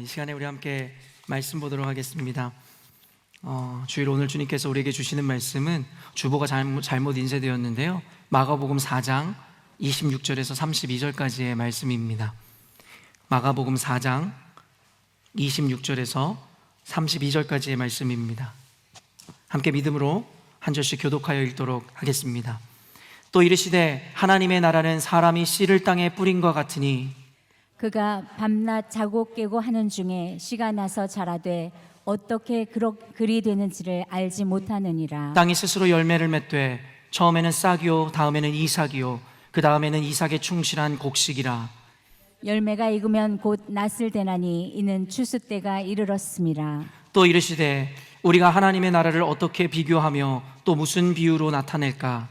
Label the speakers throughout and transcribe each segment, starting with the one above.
Speaker 1: 이 시간에 우리 함께 말씀 보도록 하겠습니다. 주일 오늘 주님께서 우리에게 주시는 말씀은 주보가 잘못 인쇄되었는데요, 마가복음 4장 26절에서 32절까지의 말씀입니다. 마가복음 4장 26절에서 32절까지의 말씀입니다. 함께 믿음으로 한 절씩 교독하여 읽도록 하겠습니다. 또 이르시되 하나님의 나라는 사람이 씨를 땅에 뿌린 것 같으니
Speaker 2: 그가 밤낮 자고 깨고 하는 중에 씨가 나서 자라되 어떻게 그리 되는지를 알지 못하느니라.
Speaker 1: 땅이 스스로 열매를 맺되 처음에는 싹이요 다음에는 이삭이요 그 다음에는 이삭의 충실한 곡식이라.
Speaker 2: 열매가 익으면 곧 낫을 되나니 이는 추수 때가 이르렀음이라.
Speaker 1: 또 이르시되 우리가 하나님의 나라를 어떻게 비교하며 또 무슨 비유로 나타낼까?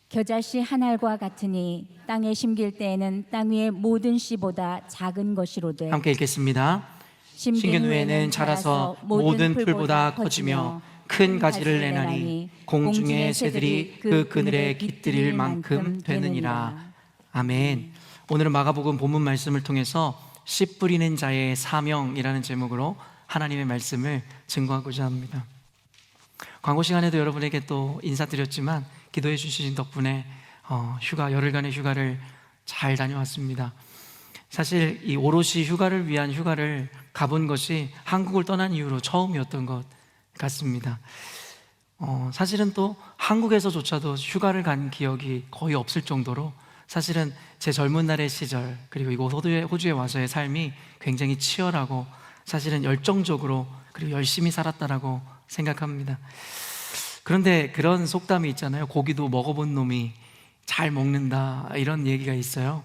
Speaker 2: 겨자씨 한 알과 같으니 땅에 심길 때에는 땅 위의 모든 씨보다 작은 것이로되
Speaker 1: 함께 읽겠습니다. 심긴 후에는 자라서 모든 풀보다 커지며 큰 가지를 내나니 공중의 새들이 그 그늘에 깃들일 만큼 되느니라. 아멘. 오늘은 마가복음 본문 말씀을 통해서 씨 뿌리는 자의 사명이라는 제목으로 하나님의 말씀을 증거하고자 합니다. 광고 시간에도 여러분에게 또 인사드렸지만 기도해 주신 덕분에 열흘간의 휴가를 잘 다녀왔습니다. 사실 이 오롯이 휴가를 위한 휴가를 가본 것이 한국을 떠난 이후로 처음이었던 것 같습니다. 사실은 또 한국에서조차도 휴가를 간 기억이 거의 없을 정도로 사실은 제 젊은 날의 시절 그리고 이곳 호주에 와서의 삶이 굉장히 치열하고 사실은 열정적으로 그리고 열심히 살았다라고 생각합니다. 그런데 그런 속담이 있잖아요. 고기도 먹어본 놈이 잘 먹는다, 이런 얘기가 있어요.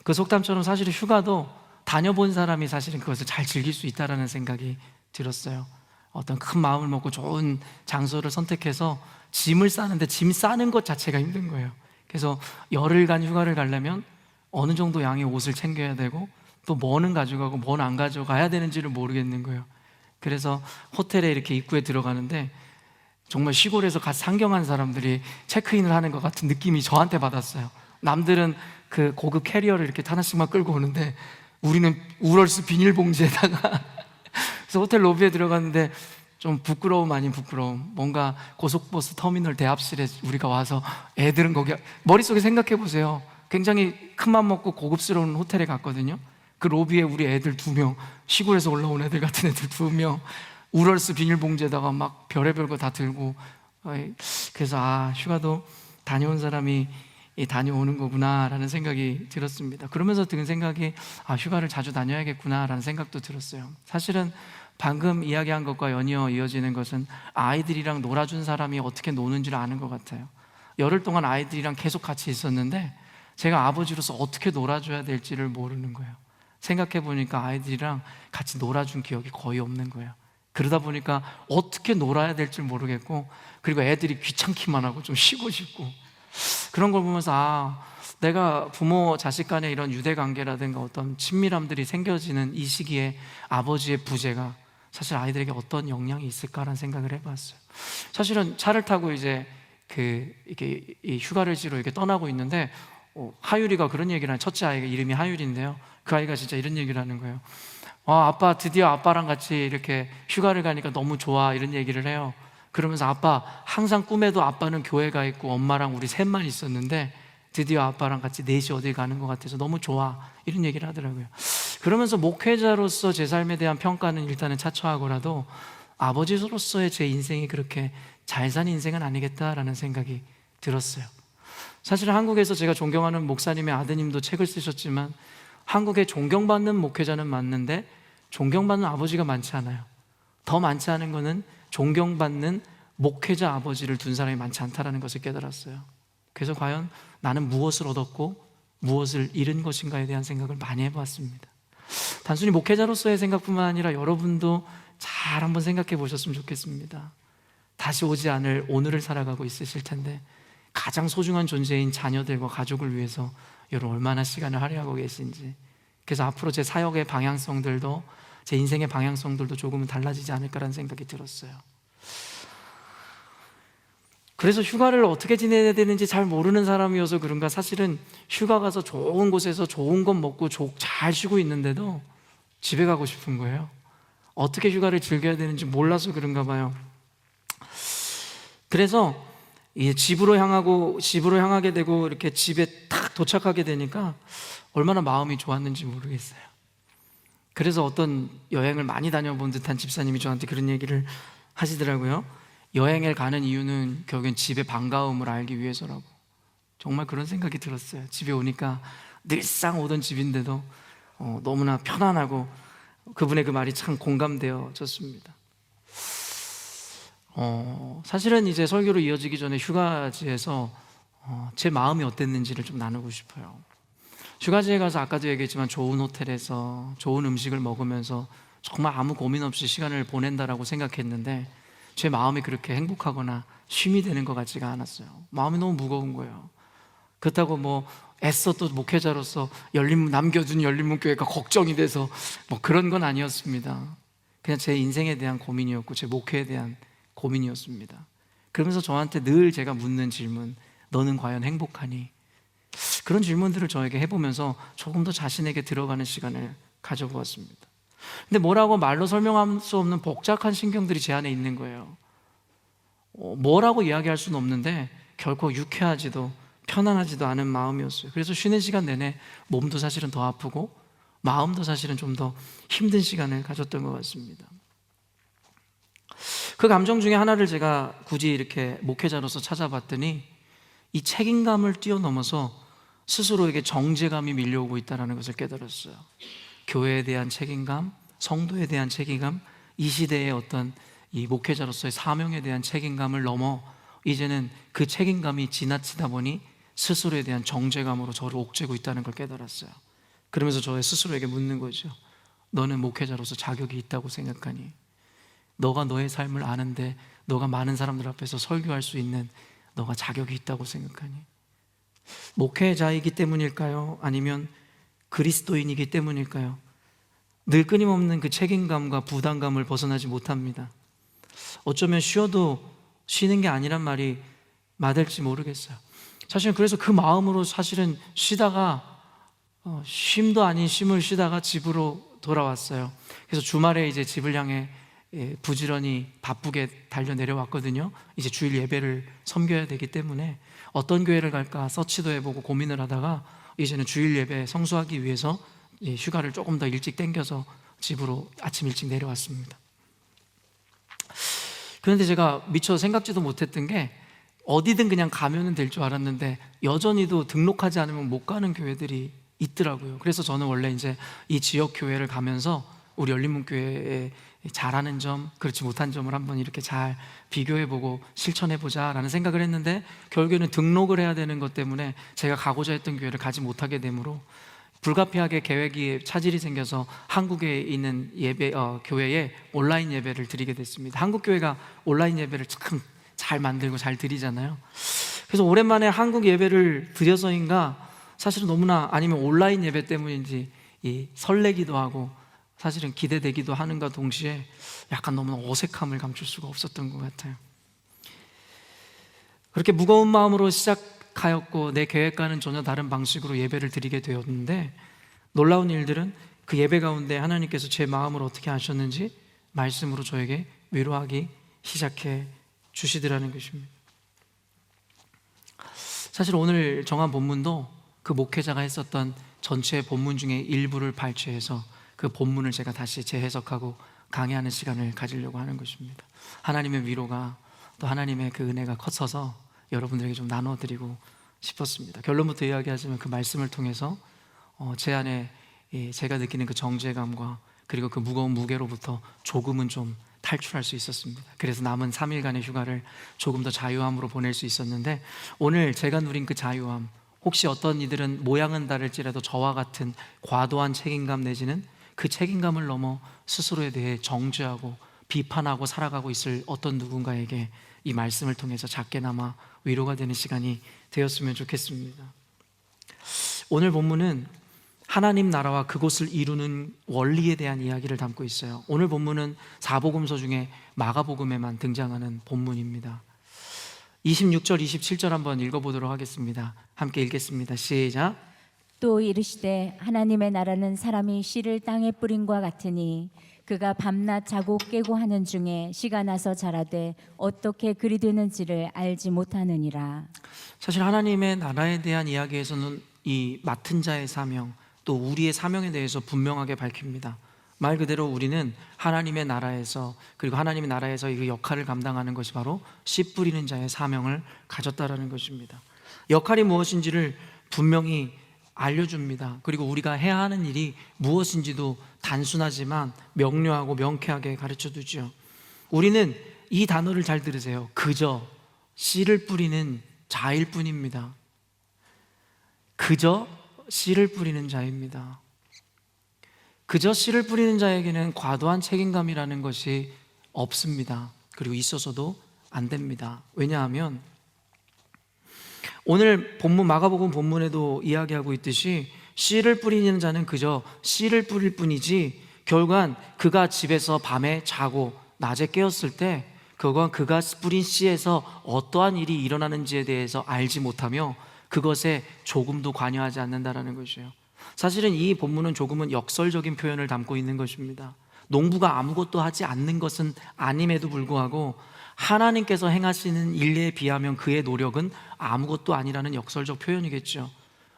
Speaker 1: 그 속담처럼 사실은 휴가도 다녀본 사람이 사실은 그것을 잘 즐길 수 있다는 생각이 들었어요. 어떤 큰 마음을 먹고 좋은 장소를 선택해서 짐을 싸는데 짐 싸는 것 자체가 힘든 거예요. 그래서 열흘간 휴가를 가려면 어느 정도 양의 옷을 챙겨야 되고 또 뭐는 가져가고 뭐는 안 가져가야 되는지를 모르겠는 거예요. 그래서 호텔에 이렇게 입구에 들어가는데 정말 시골에서 갓 상경한 사람들이 체크인을 하는 것 같은 느낌이 저한테 받았어요. 남들은 그 고급 캐리어를 이렇게 하나씩만 끌고 오는데 우리는 우럴스 비닐봉지에다가 그래서 호텔 로비에 들어갔는데 좀 부끄러움 아닌 부끄러움, 뭔가 고속버스 터미널 대합실에 우리가 와서 애들은 거기, 머릿속에 생각해 보세요. 굉장히 큰맘 먹고 고급스러운 호텔에 갔거든요. 그 로비에 우리 애들 2명, 시골에서 올라온 애들 같은 애들 2명, 우럴스 비닐봉지에다가 막 별의별 거 다 들고. 그래서 휴가도 다녀온 사람이 다녀오는 거구나 라는 생각이 들었습니다. 그러면서 든 생각이 휴가를 자주 다녀야겠구나 라는 생각도 들었어요. 사실은 방금 이야기한 것과 연이어 이어지는 것은 아이들이랑 놀아준 사람이 어떻게 노는지를 아는 것 같아요. 열흘 동안 아이들이랑 계속 같이 있었는데 제가 아버지로서 어떻게 놀아줘야 될지를 모르는 거예요. 생각해 보니까 아이들이랑 같이 놀아준 기억이 거의 없는 거예요. 그러다 보니까 어떻게 놀아야 될지 모르겠고, 그리고 애들이 귀찮기만 하고 좀 쉬고 싶고, 그런 걸 보면서 내가 부모 자식 간의 이런 유대관계라든가 어떤 친밀함들이 생겨지는 이 시기에 아버지의 부재가 사실 아이들에게 어떤 영향이 있을까라는 생각을 해봤어요. 사실은 차를 타고 이제 이렇게 이 휴가지로 이렇게 떠나고 있는데 하율이가 그런 얘기를 하는, 첫째 아이가 이름이 하율인데요, 그 아이가 진짜 이런 얘기를 하는 거예요. 아빠 드디어 아빠랑 같이 이렇게 휴가를 가니까 너무 좋아, 이런 얘기를 해요. 그러면서 아빠 항상 꿈에도 아빠는 교회 가 있고 엄마랑 우리 셋만 있었는데 드디어 아빠랑 같이 넷이 어디 가는 것 같아서 너무 좋아, 이런 얘기를 하더라고요. 그러면서 목회자로서 제 삶에 대한 평가는 일단은 차처하고라도 아버지로서의 제 인생이 그렇게 잘 산 인생은 아니겠다라는 생각이 들었어요. 사실 한국에서 제가 존경하는 목사님의 아드님도 책을 쓰셨지만 한국에 존경받는 목회자는 많는데 존경받는 아버지가 많지 않아요. 더 많지 않은 거는 존경받는 목회자 아버지를 둔 사람이 많지 않다는 것을 깨달았어요. 그래서 과연 나는 무엇을 얻었고 무엇을 잃은 것인가에 대한 생각을 많이 해봤습니다. 단순히 목회자로서의 생각뿐만 아니라 여러분도 잘 한번 생각해 보셨으면 좋겠습니다. 다시 오지 않을 오늘을 살아가고 있으실 텐데 가장 소중한 존재인 자녀들과 가족을 위해서 여러분 얼마나 시간을 할애하고 계신지. 그래서 앞으로 제 사역의 방향성들도, 제 인생의 방향성들도 조금은 달라지지 않을까라는 생각이 들었어요. 그래서 휴가를 어떻게 지내야 되는지 잘 모르는 사람이어서 그런가 사실은 휴가 가서 좋은 곳에서 좋은 것 먹고 잘 쉬고 있는데도 집에 가고 싶은 거예요. 어떻게 휴가를 즐겨야 되는지 몰라서 그런가 봐요. 그래서 집으로 향하게 되고 이렇게 집에 딱 도착하게 되니까 얼마나 마음이 좋았는지 모르겠어요. 그래서 어떤 여행을 많이 다녀본 듯한 집사님이 저한테 그런 얘기를 하시더라고요. 여행을 가는 이유는 결국엔 집의 반가움을 알기 위해서라고. 정말 그런 생각이 들었어요. 집에 오니까 늘상 오던 집인데도 너무나 편안하고, 그분의 그 말이 참 공감되어졌습니다. 사실은 이제 설교로 이어지기 전에 휴가지에서 제 마음이 어땠는지를 좀 나누고 싶어요. 휴가지에 가서 아까도 얘기했지만 좋은 호텔에서 좋은 음식을 먹으면서 정말 아무 고민 없이 시간을 보낸다라고 생각했는데 제 마음이 그렇게 행복하거나 쉼이 되는 것 같지가 않았어요. 마음이 너무 무거운 거예요. 그렇다고 뭐 애써 또 목회자로서 남겨둔 열린문교회가 걱정이 돼서 뭐 그런 건 아니었습니다. 그냥 제 인생에 대한 고민이었고 제 목회에 대한 고민이었습니다. 그러면서 저한테 늘 제가 묻는 질문, 너는 과연 행복하니? 그런 질문들을 저에게 해보면서 조금 더 자신에게 들어가는 시간을 가져보았습니다. 근데 뭐라고 말로 설명할 수 없는 복잡한 신경들이 제 안에 있는 거예요. 뭐라고 이야기할 수는 없는데 결코 유쾌하지도 편안하지도 않은 마음이었어요. 그래서 쉬는 시간 내내 몸도 사실은 더 아프고 마음도 사실은 좀 더 힘든 시간을 가졌던 것 같습니다. 그 감정 중에 하나를 제가 굳이 이렇게 목회자로서 찾아봤더니 이 책임감을 뛰어넘어서 스스로에게 정죄감이 밀려오고 있다는 것을 깨달았어요. 교회에 대한 책임감, 성도에 대한 책임감, 이 시대의 어떤 이 목회자로서의 사명에 대한 책임감을 넘어 이제는 그 책임감이 지나치다 보니 스스로에 대한 정죄감으로 저를 옥죄고 있다는 걸 깨달았어요. 그러면서 저의 스스로에게 묻는 거죠. 너는 목회자로서 자격이 있다고 생각하니? 너가 너의 삶을 아는데 너가 많은 사람들 앞에서 설교할 수 있는 너가 자격이 있다고 생각하니? 목회자이기 때문일까요? 아니면 그리스도인이기 때문일까요? 늘 끊임없는 그 책임감과 부담감을 벗어나지 못합니다. 어쩌면 쉬어도 쉬는 게 아니란 말이 맞을지 모르겠어요. 사실은 그래서 그 마음으로 사실은 쉬다가 쉼도 아닌 쉼을 쉬다가 집으로 돌아왔어요. 그래서 주말에 이제 집을 향해 부지런히 바쁘게 달려 내려왔거든요. 이제 주일 예배를 섬겨야 되기 때문에 어떤 교회를 갈까 서치도 해보고 고민을 하다가 이제는 주일 예배 성수하기 위해서 휴가를 조금 더 일찍 당겨서 집으로 아침 일찍 내려왔습니다. 그런데 제가 미처 생각지도 못했던 게 어디든 그냥 가면 될 줄 알았는데 여전히도 등록하지 않으면 못 가는 교회들이 있더라고요. 그래서 저는 원래 이제 이 지역 교회를 가면서 우리 열린문교회의 잘하는 점, 그렇지 못한 점을 한번 이렇게 잘 비교해보고 실천해보자 라는 생각을 했는데 결국에는 등록을 해야 되는 것 때문에 제가 가고자 했던 교회를 가지 못하게 되므로 불가피하게 계획이 차질이 생겨서 한국에 있는 교회에 온라인 예배를 드리게 됐습니다. 한국 교회가 온라인 예배를 참 잘 만들고 잘 드리잖아요. 그래서 오랜만에 한국 예배를 드려서인가 사실은 너무나, 아니면 온라인 예배 때문인지 설레기도 하고 사실은 기대되기도 하는가 동시에 약간 너무나 어색함을 감출 수가 없었던 것 같아요. 그렇게 무거운 마음으로 시작하였고 내 계획과는 전혀 다른 방식으로 예배를 드리게 되었는데 놀라운 일들은 그 예배 가운데 하나님께서 제 마음을 어떻게 아셨는지 말씀으로 저에게 위로하기 시작해 주시더라는 것입니다. 사실 오늘 정한 본문도 그 목회자가 했었던 전체 본문 중에 일부를 발췌해서 그 본문을 제가 다시 재해석하고 강의하는 시간을 가지려고 하는 것입니다. 하나님의 위로가 또 하나님의 그 은혜가 커서서 여러분들에게 좀 나눠드리고 싶었습니다. 결론부터 이야기하자면 그 말씀을 통해서 제 안에 제가 느끼는 그 정죄감과 그리고 그 무거운 무게로부터 조금은 좀 탈출할 수 있었습니다. 그래서 남은 3일간의 휴가를 조금 더 자유함으로 보낼 수 있었는데 오늘 제가 누린 그 자유함, 혹시 어떤 이들은 모양은 다를지라도 저와 같은 과도한 책임감 내지는 그 책임감을 넘어 스스로에 대해 정죄하고 비판하고 살아가고 있을 어떤 누군가에게 이 말씀을 통해서 작게나마 위로가 되는 시간이 되었으면 좋겠습니다. 오늘 본문은 하나님 나라와 그곳을 이루는 원리에 대한 이야기를 담고 있어요. 오늘 본문은 사복음서 중에 마가복음에만 등장하는 본문입니다. 26절, 27절 한번 읽어보도록 하겠습니다. 함께 읽겠습니다. 시작.
Speaker 2: 또 이르시되 하나님의 나라는 사람이 씨를 땅에 뿌린과 같으니 그가 밤낮 자고 깨고 하는 중에 씨가 나서 자라되 어떻게 그리 되는지를 알지 못하느니라.
Speaker 1: 사실 하나님의 나라에 대한 이야기에서는 이 맡은 자의 사명, 또 우리의 사명에 대해서 분명하게 밝힙니다. 말 그대로 우리는 하나님의 나라에서, 그리고 하나님의 나라에서 그 역할을 감당하는 것이 바로 씨 뿌리는 자의 사명을 가졌다라는 것입니다. 역할이 무엇인지를 분명히 알려줍니다. 그리고 우리가 해야 하는 일이 무엇인지도 단순하지만 명료하고 명쾌하게 가르쳐주죠. 우리는 이 단어를 잘 들으세요. 그저 씨를 뿌리는 자일 뿐입니다. 그저 씨를 뿌리는 자입니다. 그저 씨를 뿌리는 자에게는 과도한 책임감이라는 것이 없습니다. 그리고 있어서도 안 됩니다. 왜냐하면 오늘 본문, 마가복음 본문에도 이야기하고 있듯이 씨를 뿌리는 자는 그저 씨를 뿌릴 뿐이지 결국은 그가 집에서 밤에 자고 낮에 깨었을 때 그가 뿌린 씨에서 어떠한 일이 일어나는지에 대해서 알지 못하며 그것에 조금도 관여하지 않는다라는 것이에요. 사실은 이 본문은 조금은 역설적인 표현을 담고 있는 것입니다. 농부가 아무것도 하지 않는 것은 아님에도 불구하고 하나님께서 행하시는 일에 비하면 그의 노력은 아무것도 아니라는 역설적 표현이겠죠.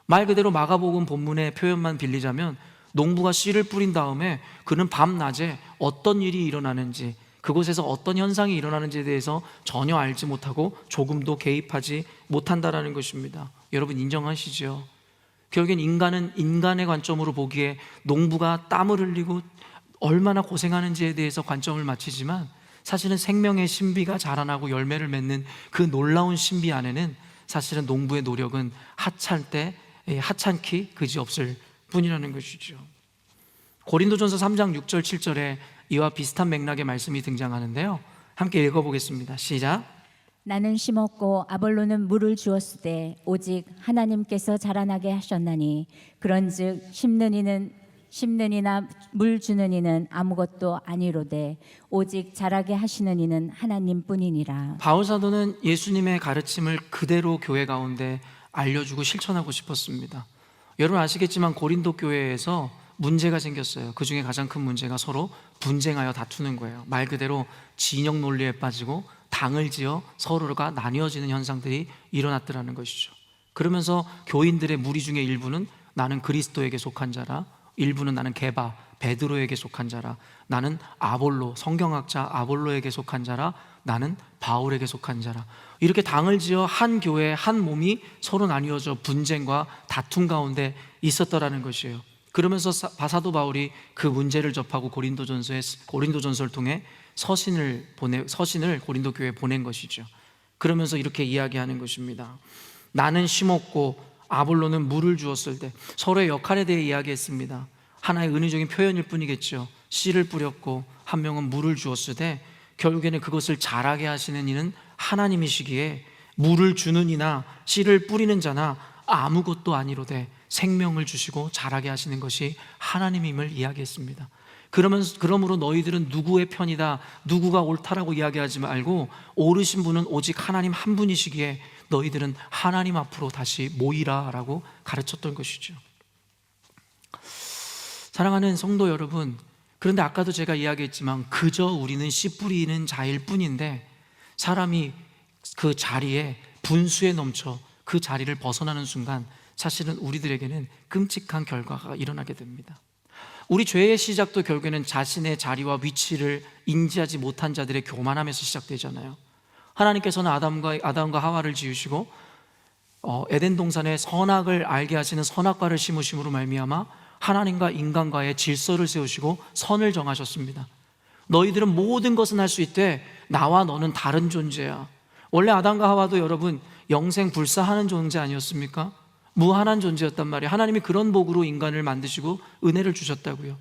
Speaker 1: 말 그대로 마가복음 본문의 표현만 빌리자면 농부가 씨를 뿌린 다음에 그는 밤낮에 어떤 일이 일어나는지, 그곳에서 어떤 현상이 일어나는지에 대해서 전혀 알지 못하고 조금도 개입하지 못한다라는 것입니다. 여러분 인정하시죠? 결국엔 인간은 인간의 관점으로 보기에 농부가 땀을 흘리고 얼마나 고생하는지에 대해서 관점을 맞추지만 사실은 생명의 신비가 자라나고 열매를 맺는 그 놀라운 신비 안에는 사실은 농부의 노력은 하찮기 그지없을 뿐이라는 것이죠. 고린도전서 3장 6절 7절에 이와 비슷한 맥락의 말씀이 등장하는데요, 함께 읽어보겠습니다. 시작.
Speaker 2: 나는 심었고 아볼로는 물을 주었으되 오직 하나님께서 자라나게 하셨나니 그런즉 심는 이나 물 주는 이는 아무것도 아니로되 오직 자라게 하시는 이는 하나님뿐이니라.
Speaker 1: 바울 사도는 예수님의 가르침을 그대로 교회 가운데 알려주고 실천하고 싶었습니다. 여러분 아시겠지만 고린도 교회에서 문제가 생겼어요. 그 중에 가장 큰 문제가 서로 분쟁하여 다투는 거예요. 말 그대로 진영 논리에 빠지고 당을 지어 서로가 나뉘어지는 현상들이 일어났더라는 것이죠. 그러면서 교인들의 무리 중에 일부는 나는 그리스도에게 속한 자라, 일부는 나는 게바, 베드로에게 속한 자라, 나는 아볼로, 성경학자 아볼로에게 속한 자라, 나는 바울에게 속한 자라, 이렇게 당을 지어 한 교회 한 몸이 서로 나뉘어져 분쟁과 다툼 가운데 있었더라는 것이에요. 그러면서 사도 바울이 그 문제를 접하고 고린도전서를 통해 서신을 고린도 교회에 보낸 것이죠. 그러면서 이렇게 이야기하는 것입니다. 나는 심었고 아볼로는 물을 주었을 때, 서로의 역할에 대해 이야기했습니다. 하나의 은유적인 표현일 뿐이겠죠. 씨를 뿌렸고 한 명은 물을 주었을 때 결국에는 그것을 자라게 하시는 이는 하나님이시기에 물을 주는 이나 씨를 뿌리는 자나 아무것도 아니로되 생명을 주시고 자라게 하시는 것이 하나님임을 이야기했습니다. 그러므로 너희들은 누구의 편이다, 누구가 옳다라고 이야기하지 말고 옳으신 분은 오직 하나님 한 분이시기에 너희들은 하나님 앞으로 다시 모이라 라고 가르쳤던 것이죠. 사랑하는 성도 여러분, 그런데 아까도 제가 이야기했지만 그저 우리는 씨 뿌리는 자일 뿐인데 사람이 그 자리에 분수에 넘쳐 그 자리를 벗어나는 순간 사실은 우리들에게는 끔찍한 결과가 일어나게 됩니다. 우리 죄의 시작도 결국에는 자신의 자리와 위치를 인지하지 못한 자들의 교만함에서 시작되잖아요. 하나님께서는 아담과 하와를 지으시고 에덴 동산에 선악을 알게 하시는 선악과를 심으심으로 말미암아 하나님과 인간과의 질서를 세우시고 선을 정하셨습니다. 너희들은 모든 것은 할 수 있되 나와 너는 다른 존재야. 원래 아담과 하와도 여러분 영생 불사하는 존재 아니었습니까? 무한한 존재였단 말이에요. 하나님이 그런 복으로 인간을 만드시고 은혜를 주셨다고요.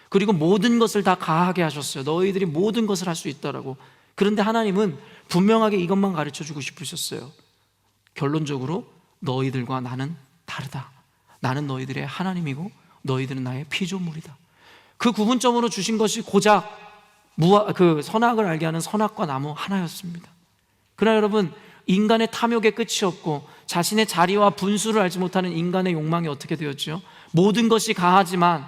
Speaker 1: 그리고 모든 것을 다 가하게 하셨어요. 너희들이 모든 것을 할 수 있다라고. 그런데 하나님은 분명하게 이것만 가르쳐주고 싶으셨어요. 결론적으로 너희들과 나는 다르다. 나는 너희들의 하나님이고 너희들은 나의 피조물이다. 그 구분점으로 주신 것이 고작 그 선악을 알게 하는 선악과 나무 하나였습니다. 그러나 여러분, 인간의 탐욕의 끝이 없고 자신의 자리와 분수를 알지 못하는 인간의 욕망이 어떻게 되었죠? 모든 것이 가하지만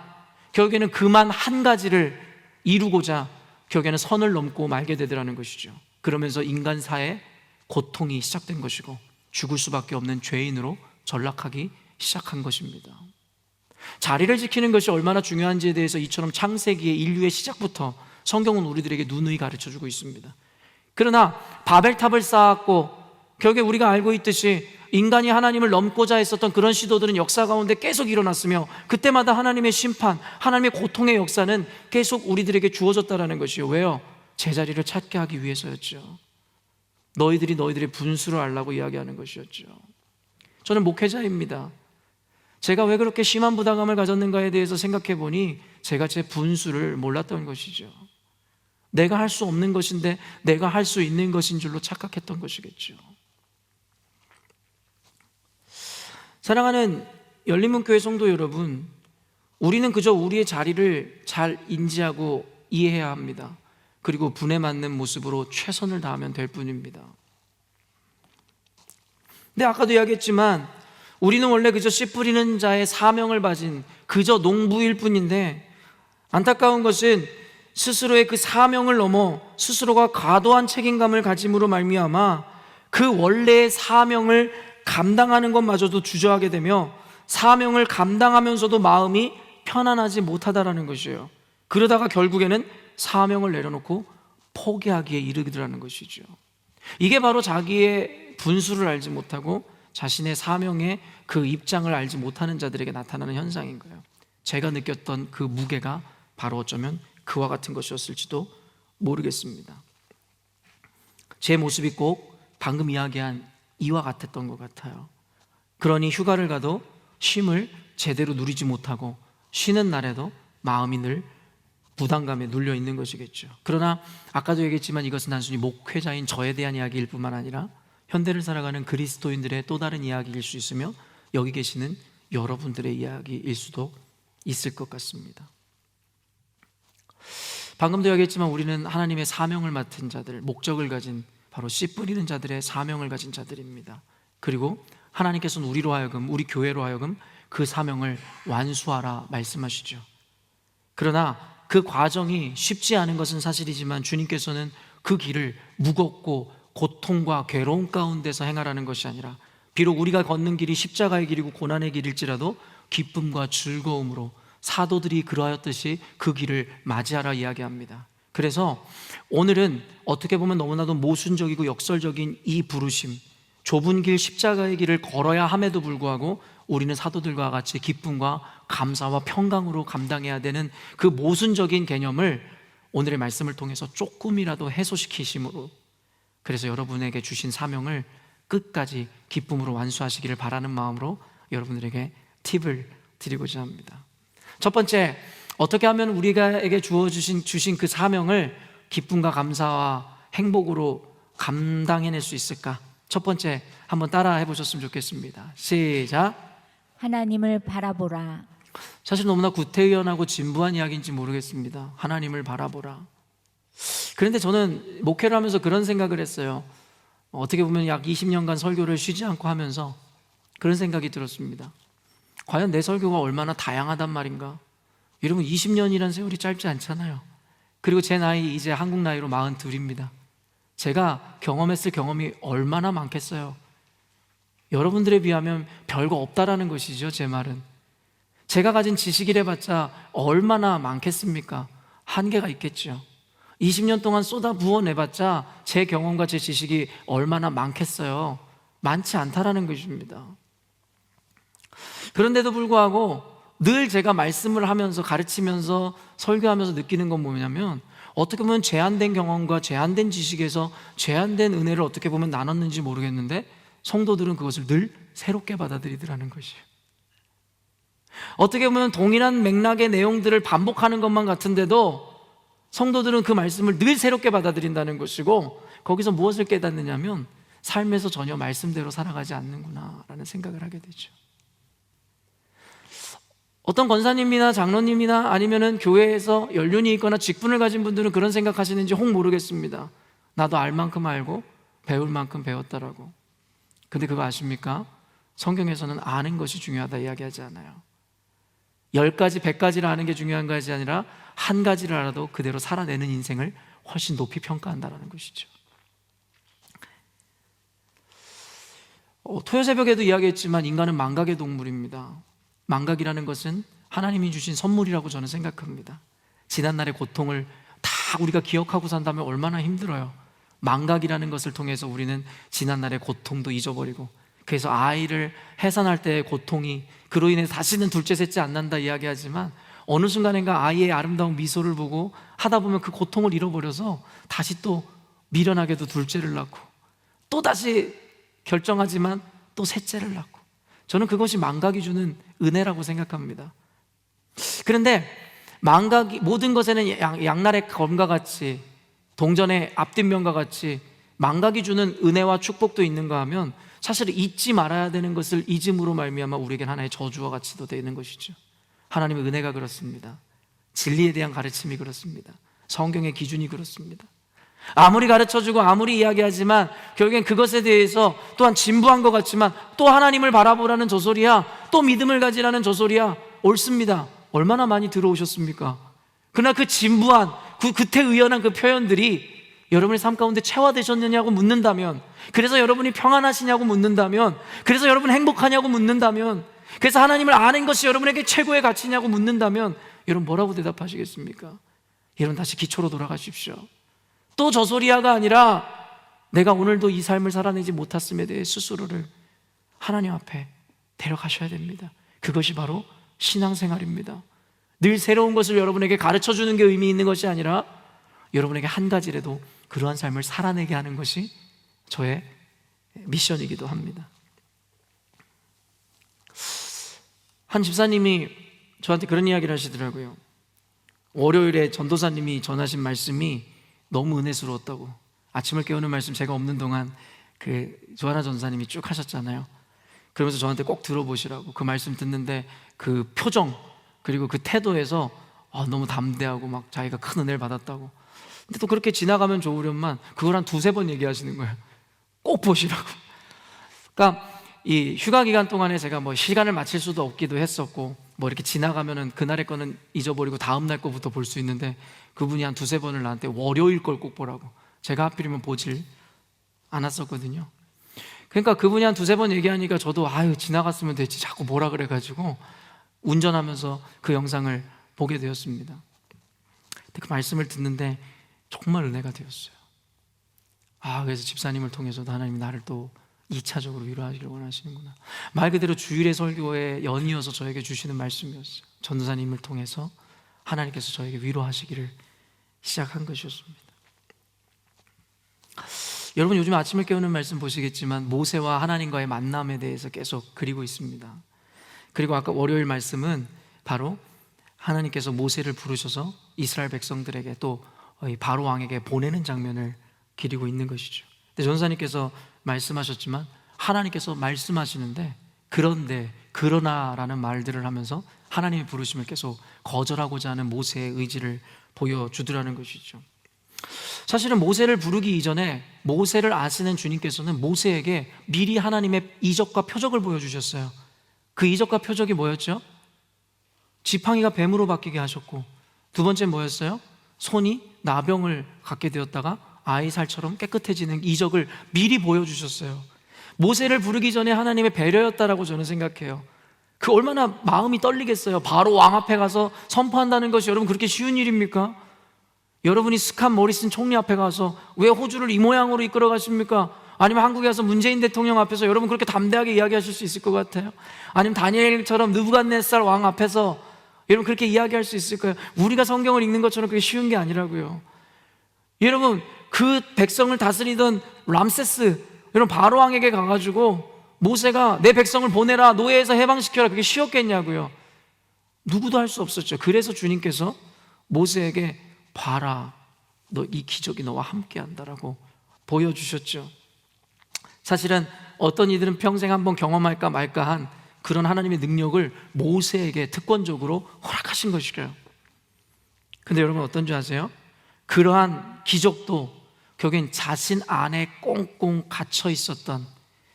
Speaker 1: 결국에는 그만 한 가지를 이루고자 결국에는 선을 넘고 말게 되더라는 것이죠. 그러면서 인간사의 고통이 시작된 것이고 죽을 수밖에 없는 죄인으로 전락하기 시작한 것입니다. 자리를 지키는 것이 얼마나 중요한지에 대해서 이처럼 창세기의 인류의 시작부터 성경은 우리들에게 누누이 가르쳐주고 있습니다. 그러나 바벨탑을 쌓았고 결국에 우리가 알고 있듯이 인간이 하나님을 넘고자 했었던 그런 시도들은 역사 가운데 계속 일어났으며 그때마다 하나님의 심판, 하나님의 고통의 역사는 계속 우리들에게 주어졌다는 것이요. 왜요? 제자리를 찾게 하기 위해서였죠. 너희들이 너희들의 분수를 알라고 이야기하는 것이었죠. 저는 목회자입니다. 제가 왜 그렇게 심한 부담감을 가졌는가에 대해서 생각해 보니 제가 제 분수를 몰랐던 것이죠. 내가 할 수 없는 것인데 내가 할 수 있는 것인 줄로 착각했던 것이겠죠. 사랑하는 열린문교회 성도 여러분, 우리는 그저 우리의 자리를 잘 인지하고 이해해야 합니다. 그리고 분에 맞는 모습으로 최선을 다하면 될 뿐입니다. 근데 아까도 이야기했지만 우리는 원래 그저 씨 뿌리는 자의 사명을 가진 그저 농부일 뿐인데 안타까운 것은 스스로의 그 사명을 넘어 스스로가 과도한 책임감을 가짐으로 말미암아 그 원래의 사명을 감당하는 것마저도 주저하게 되며 사명을 감당하면서도 마음이 편안하지 못하다라는 것이에요. 그러다가 결국에는 사명을 내려놓고 포기하기에 이르더라는 것이죠. 이게 바로 자기의 분수를 알지 못하고 자신의 사명의 그 입장을 알지 못하는 자들에게 나타나는 현상인 거예요. 제가 느꼈던 그 무게가 바로 어쩌면 그와 같은 것이었을지도 모르겠습니다. 제 모습이 꼭 방금 이야기한 이와 같았던 것 같아요. 그러니 휴가를 가도 쉼을 제대로 누리지 못하고 쉬는 날에도 마음이 늘 부담감에 눌려 있는 것이겠죠. 그러나 아까도 얘기했지만 이것은 단순히 목회자인 저에 대한 이야기일 뿐만 아니라 현대를 살아가는 그리스도인들의 또 다른 이야기일 수 있으며 여기 계시는 여러분들의 이야기일 수도 있을 것 같습니다. 방금도 이야기했지만 우리는 하나님의 사명을 맡은 자들, 목적을 가진 바로 씨 뿌리는 자들의 사명을 가진 자들입니다. 그리고 하나님께서는 우리로 하여금, 우리 교회로 하여금 그 사명을 완수하라 말씀하시죠. 그러나 그 과정이 쉽지 않은 것은 사실이지만 주님께서는 그 길을 무겁고 고통과 괴로움 가운데서 행하라는 것이 아니라 비록 우리가 걷는 길이 십자가의 길이고 고난의 길일지라도 기쁨과 즐거움으로 사도들이 그러하였듯이 그 길을 맞이하라 이야기합니다. 그래서 오늘은 어떻게 보면 너무나도 모순적이고 역설적인 이 부르심, 좁은 길 십자가의 길을 걸어야 함에도 불구하고 우리는 사도들과 같이 기쁨과 감사와 평강으로 감당해야 되는 그 모순적인 개념을 오늘의 말씀을 통해서 조금이라도 해소시키심으로, 그래서 여러분에게 주신 사명을 끝까지 기쁨으로 완수하시기를 바라는 마음으로 여러분들에게 팁을 드리고자 합니다. 첫 번째, 어떻게 하면 우리에게 주신 그 사명을 기쁨과 감사와 행복으로 감당해낼 수 있을까? 첫 번째, 한번 따라 해보셨으면 좋겠습니다. 시작.
Speaker 2: 하나님을 바라보라.
Speaker 1: 사실 너무나 구태의연하고 진부한 이야기인지 모르겠습니다. 하나님을 바라보라. 그런데 저는 목회를 하면서 그런 생각을 했어요. 어떻게 보면 약 20년간 설교를 쉬지 않고 하면서 그런 생각이 들었습니다. 과연 내 설교가 얼마나 다양하단 말인가? 여러분, 20년이란 세월이 짧지 않잖아요. 그리고 제 나이 이제 한국 나이로 42입니다. 제가 경험했을 경험이 얼마나 많겠어요. 여러분들에 비하면 별거 없다라는 것이죠. 제 말은 제가 가진 지식이래 봤자 얼마나 많겠습니까? 한계가 있겠죠. 20년 동안 쏟아 부어내봤자 제 경험과 제 지식이 얼마나 많겠어요. 많지 않다라는 것입니다. 그런데도 불구하고 늘 제가 말씀을 하면서 가르치면서 설교하면서 느끼는 건 뭐냐면, 어떻게 보면 제한된 경험과 제한된 지식에서 제한된 은혜를 어떻게 보면 나눴는지 모르겠는데 성도들은 그것을 늘 새롭게 받아들이더라는 것이에요. 어떻게 보면 동일한 맥락의 내용들을 반복하는 것만 같은데도 성도들은 그 말씀을 늘 새롭게 받아들인다는 것이고, 거기서 무엇을 깨닫느냐면 삶에서 전혀 말씀대로 살아가지 않는구나 라는 생각을 하게 되죠. 어떤 권사님이나 장로님이나 아니면은 교회에서 연륜이 있거나 직분을 가진 분들은 그런 생각하시는지 혹 모르겠습니다. 나도 알 만큼 알고 배울 만큼 배웠다라고. 근데 그거 아십니까? 성경에서는 아는 것이 중요하다 이야기하지 않아요. 10가지, 100가지를 아는 게 중요한 것이 아니라 한 가지를 알아도 그대로 살아내는 인생을 훨씬 높이 평가한다는 것이죠. 토요새벽에도 이야기했지만 인간은 망각의 동물입니다. 망각이라는 것은 하나님이 주신 선물이라고 저는 생각합니다. 지난날의 고통을 다 우리가 기억하고 산다면 얼마나 힘들어요. 망각이라는 것을 통해서 우리는 지난날의 고통도 잊어버리고, 그래서 아이를 해산할 때의 고통이 그로 인해 다시는 둘째 셋째 안 난다 이야기하지만 어느 순간인가 아이의 아름다운 미소를 보고 하다 보면 그 고통을 잃어버려서 다시 또 미련하게도 둘째를 낳고 또 다시 결정하지만 또 셋째를 낳고, 저는 그것이 망각이 주는 은혜라고 생각합니다. 그런데 망각이 모든 것에는 양날의 검과 같이, 동전의 앞뒷면과 같이 망각이 주는 은혜와 축복도 있는가 하면 사실 잊지 말아야 되는 것을 잊음으로 말미암아 우리에겐 하나의 저주와 같이도 되는 것이죠. 하나님의 은혜가 그렇습니다. 진리에 대한 가르침이 그렇습니다. 성경의 기준이 그렇습니다. 아무리 가르쳐주고 아무리 이야기하지만 결국엔 그것에 대해서 또한 진부한 것 같지만 또 하나님을 바라보라는 저소리야, 또 믿음을 가지라는 저소리야, 옳습니다. 얼마나 많이 들어오셨습니까? 그러나 그 진부한, 그 구태의연한 그 표현들이 여러분의 삶 가운데 체화되셨느냐고 묻는다면, 그래서 여러분이 평안하시냐고 묻는다면, 그래서 여러분 행복하냐고 묻는다면, 그래서 하나님을 아는 것이 여러분에게 최고의 가치냐고 묻는다면 여러분 뭐라고 대답하시겠습니까? 여러분 다시 기초로 돌아가십시오. 또 저소리야가 아니라 내가 오늘도 이 삶을 살아내지 못했음에 대해 스스로를 하나님 앞에 데려가셔야 됩니다. 그것이 바로 신앙생활입니다. 늘 새로운 것을 여러분에게 가르쳐주는 게 의미 있는 것이 아니라 여러분에게 한 가지라도 그러한 삶을 살아내게 하는 것이 저의 미션이기도 합니다. 한 집사님이 저한테 그런 이야기를 하시더라고요. 월요일에 전도사님이 전하신 말씀이 너무 은혜스러웠다고. 아침을 깨우는 말씀 제가 없는 동안 그 조하나 전사님이 쭉 하셨잖아요. 그러면서 저한테 꼭 들어보시라고. 그 말씀 듣는데 그 표정 그리고 그 태도에서 너무 담대하고 막 자기가 큰 은혜를 받았다고. 근데 또 그렇게 지나가면 좋으련만 그걸 한 2-3번 얘기하시는 거예요. 꼭 보시라고. 그러니까 이 휴가 기간 동안에 제가 뭐 시간을 맞출 수도 없기도 했었고, 뭐 이렇게 지나가면은 그날의 거는 잊어버리고 다음날 거부터 볼 수 있는데 그분이 한 2-3번을 나한테 월요일 걸 꼭 보라고. 제가 하필이면 보질 않았었거든요. 그러니까 그분이 한 2-3번 얘기하니까 저도 지나갔으면 됐지 자꾸 뭐라 그래가지고 운전하면서 그 영상을 보게 되었습니다. 근데 그 말씀을 듣는데 정말 은혜가 되었어요. 그래서 집사님을 통해서도 하나님이 나를 또 2차적으로 위로하기를 원하시는구나. 말 그대로 주일의 설교에 연이어서 저에게 주시는 말씀이었어요. 전도사님을 통해서 하나님께서 저에게 위로하시기를 시작한 것이었습니다. 여러분 요즘 아침을 깨우는 말씀 보시겠지만 모세와 하나님과의 만남에 대해서 계속 그리고 있습니다. 그리고 아까 월요일 말씀은 바로 하나님께서 모세를 부르셔서 이스라엘 백성들에게 또 바로 왕에게 보내는 장면을 기리고 있는 것이죠. 근데 전도사님께서 말씀하셨지만 하나님께서 말씀하시는데 그런데 그러나라는 말들을 하면서 하나님의 부르심을 계속 거절하고자 하는 모세의 의지를 보여주더라는 것이죠. 사실은 모세를 부르기 이전에 모세를 아시는 주님께서는 모세에게 미리 하나님의 이적과 표적을 보여주셨어요. 그 이적과 표적이 뭐였죠? 지팡이가 뱀으로 바뀌게 하셨고, 두 번째 뭐였어요? 손이 나병을 갖게 되었다가 아이 살처럼 깨끗해지는 이적을 미리 보여주셨어요. 모세를 부르기 전에 하나님의 배려였다라고 저는 생각해요. 그 얼마나 마음이 떨리겠어요. 바로 왕 앞에 가서 선포한다는 것이 여러분 그렇게 쉬운 일입니까? 여러분이 스캇 모리슨 총리 앞에 가서 왜 호주를 이 모양으로 이끌어 가십니까? 아니면 한국에 와서 문재인 대통령 앞에서 여러분 그렇게 담대하게 이야기하실 수 있을 것 같아요? 아니면 다니엘처럼 느부갓네살 왕 앞에서 여러분 그렇게 이야기할 수 있을까요? 우리가 성경을 읽는 것처럼 그게 쉬운 게 아니라고요. 여러분 그 백성을 다스리던 람세스 여러분 바로 왕에게 가가지고 모세가 내 백성을 보내라, 노예에서 해방시켜라, 그게 쉬웠겠냐고요. 누구도 할 수 없었죠. 그래서 주님께서 모세에게 봐라, 너 이 기적이 너와 함께 한다라고 보여주셨죠. 사실은 어떤 이들은 평생 한번 경험할까 말까 한 그런 하나님의 능력을 모세에게 특권적으로 허락하신 것이래요. 근데 여러분 어떤 줄 아세요? 그러한 기적도 결국엔 자신 안에 꽁꽁 갇혀 있었던,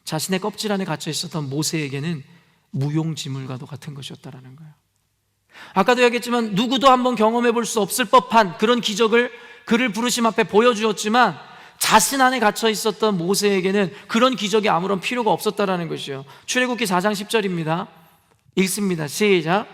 Speaker 1: 자신의 껍질 안에 갇혀 있었던 모세에게는 무용지물과도 같은 것이었다라는 거예요. 아까도 얘기했지만 누구도 한번 경험해 볼 수 없을 법한 그런 기적을 그를 부르심 앞에 보여주었지만 자신 안에 갇혀 있었던 모세에게는 그런 기적이 아무런 필요가 없었다라는 것이요. 출애굽기 4장 10절입니다. 읽습니다. 시작.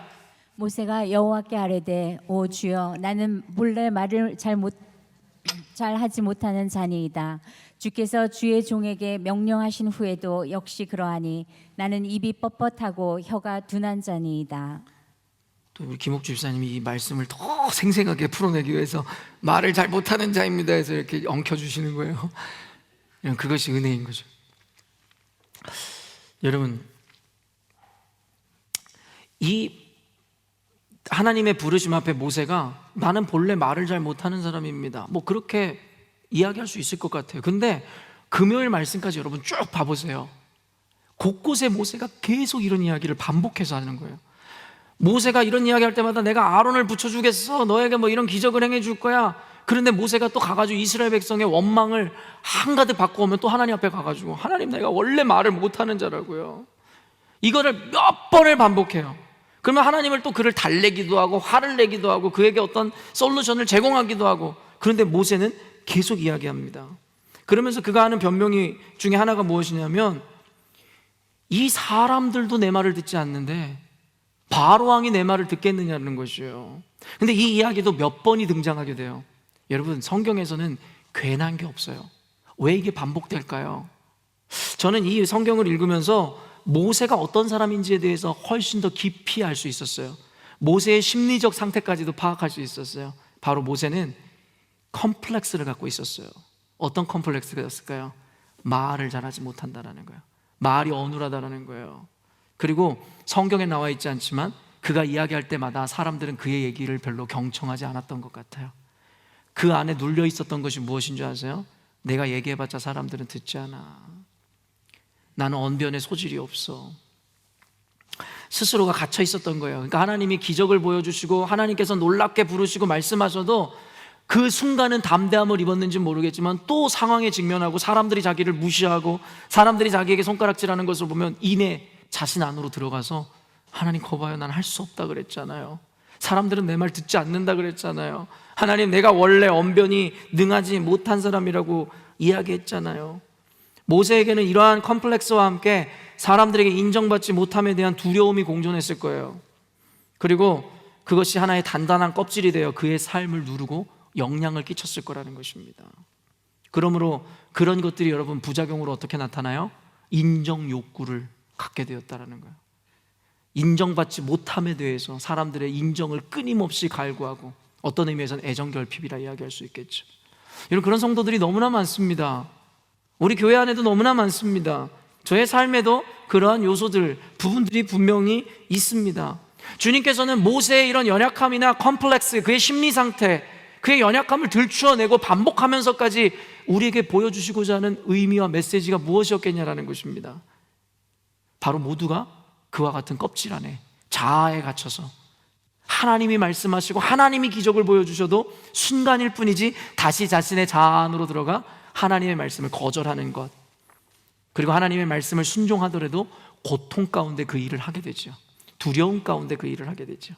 Speaker 2: 모세가 여호와께 아뢰되 오 주여 나는 본래 말을 잘 하지 못하는 자니이다. 주께서 주의 종에게 명령하신 후에도 역시 그러하니 나는 입이 뻣뻣하고 혀가 둔한 자니이다.
Speaker 1: 또 우리 김옥주 집사님이 이 말씀을 더 생생하게 풀어내기 위해서 말을 잘 못하는 자입니다 해서 이렇게 엉켜주시는 거예요. 그것이 은혜인 거죠. 여러분, 이 하나님의 부르심 앞에 모세가 나는 본래 말을 잘 못하는 사람입니다, 뭐 그렇게 이야기할 수 있을 것 같아요. 근데 금요일 말씀까지 여러분 쭉 봐보세요. 곳곳에 모세가 계속 이런 이야기를 반복해서 하는 거예요. 모세가 이런 이야기 할 때마다 내가 아론을 붙여주겠어, 너에게 뭐 이런 기적을 행해줄 거야. 그런데 모세가 또 가가지고 이스라엘 백성의 원망을 한가득 받고 오면 또 하나님 앞에 가가지고 하나님 내가 원래 말을 못하는 자라고요. 이거를 몇 번을 반복해요. 그러면 하나님을 또 그를 달래기도 하고 화를 내기도 하고 그에게 어떤 솔루션을 제공하기도 하고, 그런데 모세는 계속 이야기합니다. 그러면서 그가 하는 변명이 중에 하나가 무엇이냐면 이 사람들도 내 말을 듣지 않는데 바로 왕이 내 말을 듣겠느냐는 것이에요. 근데 이 이야기도 몇 번이 등장하게 돼요. 여러분, 성경에서는 괜한 게 없어요. 왜 이게 반복될까요? 저는 이 성경을 읽으면서 모세가 어떤 사람인지에 대해서 훨씬 더 깊이 알 수 있었어요. 모세의 심리적 상태까지도 파악할 수 있었어요. 바로 모세는 컴플렉스를 갖고 있었어요. 어떤 컴플렉스가 였을까요? 말을 잘하지 못한다라는 거예요. 말이 어눌하다라는 거예요. 그리고 성경에 나와 있지 않지만 그가 이야기할 때마다 사람들은 그의 얘기를 별로 경청하지 않았던 것 같아요. 그 안에 눌려 있었던 것이 무엇인 줄 아세요? 내가 얘기해봤자 사람들은 듣지 않아. 나는 언변의 소질이 없어. 스스로가 갇혀 있었던 거예요. 그러니까 하나님이 기적을 보여주시고 하나님께서 놀랍게 부르시고 말씀하셔도 그 순간은 담대함을 입었는지 모르겠지만 또 상황에 직면하고 사람들이 자기를 무시하고 사람들이 자기에게 손가락질하는 것을 보면 이내 자신 안으로 들어가서 하나님 거봐요, 난 할 수 없다 그랬잖아요. 사람들은 내 말 듣지 않는다 그랬잖아요. 하나님, 내가 원래 언변이 능하지 못한 사람이라고 이야기했잖아요. 모세에게는 이러한 컴플렉스와 함께 사람들에게 인정받지 못함에 대한 두려움이 공존했을 거예요. 그리고 그것이 하나의 단단한 껍질이 되어 그의 삶을 누르고 영향을 끼쳤을 거라는 것입니다. 그러므로 그런 것들이 여러분 부작용으로 어떻게 나타나요? 인정 욕구를 갖게 되었다는 거예요. 인정받지 못함에 대해서 사람들의 인정을 끊임없이 갈구하고, 어떤 의미에서는 애정결핍이라 이야기할 수 있겠죠. 여러분, 그런 성도들이 너무나 많습니다. 우리 교회 안에도 너무나 많습니다. 저의 삶에도 그러한 요소들, 부분들이 분명히 있습니다. 주님께서는 모세의 이런 연약함이나 컴플렉스, 그의 심리 상태, 그의 연약함을 들추어내고 반복하면서까지 우리에게 보여주시고자 하는 의미와 메시지가 무엇이었겠냐라는 것입니다. 바로 모두가 그와 같은 껍질 안에 자아에 갇혀서 하나님이 말씀하시고 하나님이 기적을 보여주셔도 순간일 뿐이지 다시 자신의 자아 안으로 들어가 하나님의 말씀을 거절하는 것, 그리고 하나님의 말씀을 순종하더라도 고통 가운데 그 일을 하게 되죠. 두려움 가운데 그 일을 하게 되죠.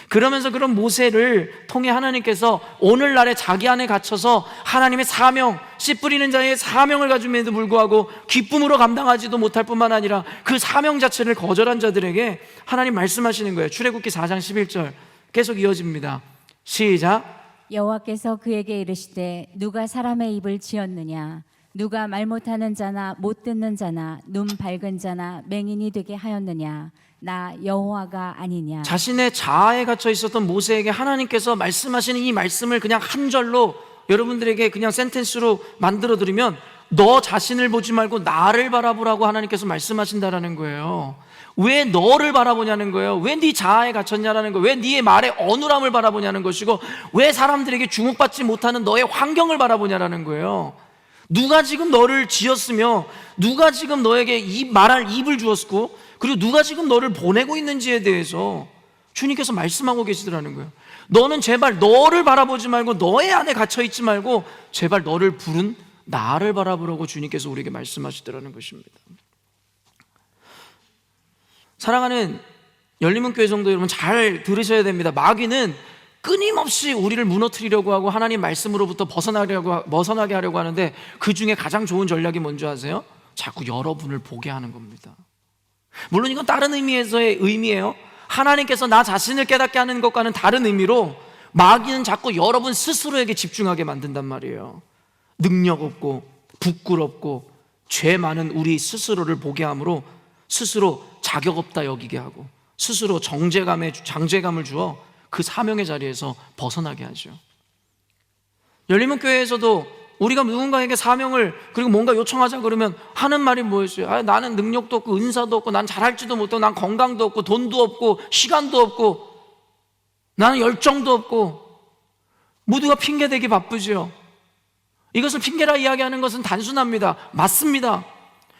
Speaker 1: 그러면서 그런 모세를 통해 하나님께서 오늘날에 자기 안에 갇혀서 하나님의 사명, 씨 뿌리는 자의 사명을 가짐에도 불구하고 기쁨으로 감당하지도 못할 뿐만 아니라 그 사명 자체를 거절한 자들에게 하나님 말씀하시는 거예요. 출애굽기 4장 11절 계속 이어집니다. 시작.
Speaker 2: 여호와께서 그에게 이르시되 누가 사람의 입을 지었느냐? 누가 말 못하는 자나 못 듣는 자나 눈 밝은 자나 맹인이 되게 하였느냐? 나 여호와가 아니냐?
Speaker 1: 자신의 자아에 갇혀 있었던 모세에게 하나님께서 말씀하시는 이 말씀을 그냥 한 절로 여러분들에게 그냥 센텐스로 만들어 드리면 너 자신을 보지 말고 나를 바라보라고 하나님께서 말씀하신다라는 거예요. 왜 너를 바라보냐는 거예요. 왜 네 자아에 갇혔냐라는 거예요. 왜 네의 말의 어눌함을 바라보냐는 것이고, 왜 사람들에게 주목받지 못하는 너의 환경을 바라보냐라는 거예요. 누가 지금 너를 지었으며 누가 지금 너에게 말할 입을 주었고, 그리고 누가 지금 너를 보내고 있는지에 대해서 주님께서 말씀하고 계시더라는 거예요. 너는 제발 너를 바라보지 말고 너의 안에 갇혀 있지 말고 제발 너를 부른 나를 바라보라고 주님께서 우리에게 말씀하시더라는 것입니다. 사랑하는 열린문교회 성도 여러분, 잘 들으셔야 됩니다. 마귀는 끊임없이 우리를 무너뜨리려고 하고 하나님 말씀으로부터 벗어나게 하려고 하는데, 그 중에 가장 좋은 전략이 뭔지 아세요? 자꾸 여러분을 보게 하는 겁니다. 물론 이건 다른 의미에서의 의미예요. 하나님께서 나 자신을 깨닫게 하는 것과는 다른 의미로 마귀는 자꾸 여러분 스스로에게 집중하게 만든단 말이에요. 능력 없고 부끄럽고 죄 많은 우리 스스로를 보게 함으로 스스로 자격 없다 여기게 하고 스스로 장제감을 주어 그 사명의 자리에서 벗어나게 하죠. 열린문교회에서도 우리가 누군가에게 사명을 그리고 뭔가 요청하자 그러면 하는 말이 뭐였어요? 나는 능력도 없고 은사도 없고 난 잘할지도 못하고 난 건강도 없고 돈도 없고 시간도 없고 나는 열정도 없고, 모두가 핑계대기 바쁘죠. 이것을 핑계라 이야기하는 것은 단순합니다. 맞습니다.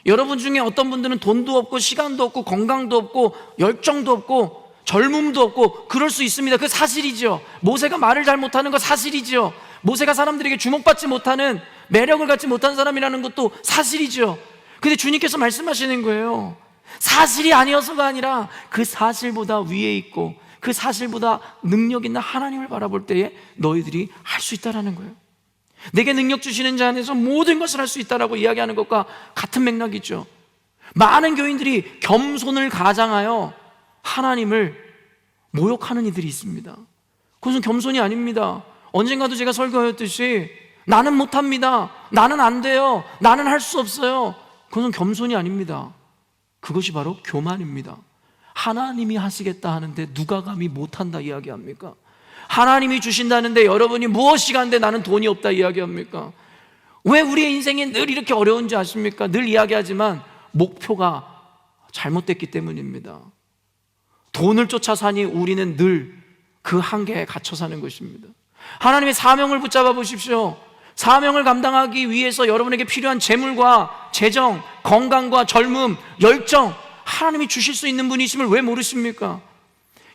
Speaker 1: 여러분 중에 어떤 분들은 돈도 없고 시간도 없고 건강도 없고 열정도 없고 젊음도 없고 그럴 수 있습니다. 그 사실이죠. 모세가 말을 잘 못하는 거 사실이죠. 모세가 사람들에게 주목받지 못하는, 매력을 갖지 못한 사람이라는 것도 사실이죠. 근데 주님께서 말씀하시는 거예요. 사실이 아니어서가 아니라 그 사실보다 위에 있고 그 사실보다 능력 있는 하나님을 바라볼 때에 너희들이 할 수 있다라는 거예요. 내게 능력 주시는 자 안에서 모든 것을 할 수 있다라고 이야기하는 것과 같은 맥락이죠. 많은 교인들이 겸손을 가장하여 하나님을 모욕하는 이들이 있습니다. 그것은 겸손이 아닙니다. 언젠가도 제가 설교하였듯이 나는 못합니다, 나는 안 돼요, 나는 할 수 없어요, 그것은 겸손이 아닙니다. 그것이 바로 교만입니다. 하나님이 하시겠다 하는데 누가 감히 못한다 이야기합니까? 하나님이 주신다는데 여러분이 무엇이 한데 나는 돈이 없다 이야기합니까? 왜 우리의 인생이 늘 이렇게 어려운지 아십니까? 늘 이야기하지만 목표가 잘못됐기 때문입니다. 돈을 쫓아 사니 우리는 늘 그 한계에 갇혀 사는 것입니다. 하나님의 사명을 붙잡아 보십시오. 사명을 감당하기 위해서 여러분에게 필요한 재물과 재정, 건강과 젊음, 열정, 하나님이 주실 수 있는 분이심을 왜 모르십니까?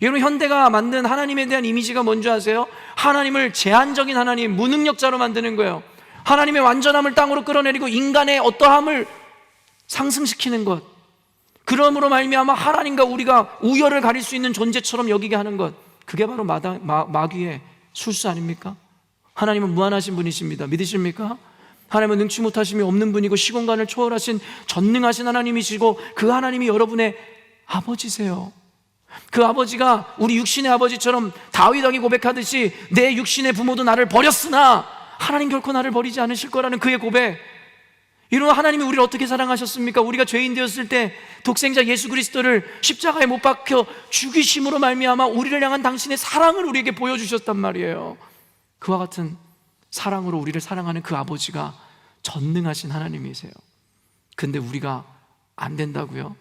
Speaker 1: 여러분, 현대가 만든 하나님에 대한 이미지가 뭔지 아세요? 하나님을 제한적인 하나님, 무능력자로 만드는 거예요. 하나님의 완전함을 땅으로 끌어내리고 인간의 어떠함을 상승시키는 것, 그러므로 말미암아 하나님과 우리가 우열을 가릴 수 있는 존재처럼 여기게 하는 것, 그게 바로 마귀의 술수 아닙니까? 하나님은 무한하신 분이십니다. 믿으십니까? 하나님은 능치 못하심이 없는 분이고 시공간을 초월하신 전능하신 하나님이시고 그 하나님이 여러분의 아버지세요. 그 아버지가 우리 육신의 아버지처럼 다윗 왕이 고백하듯이 내 육신의 부모도 나를 버렸으나 하나님 결코 나를 버리지 않으실 거라는 그의 고백. 이런 하나님이 우리를 어떻게 사랑하셨습니까? 우리가 죄인 되었을 때 독생자 예수 그리스도를 십자가에 못 박혀 죽이심으로 말미암아 우리를 향한 당신의 사랑을 우리에게 보여주셨단 말이에요. 그와 같은 사랑으로 우리를 사랑하는 그 아버지가 전능하신 하나님이세요. 근데 우리가 안 된다고요?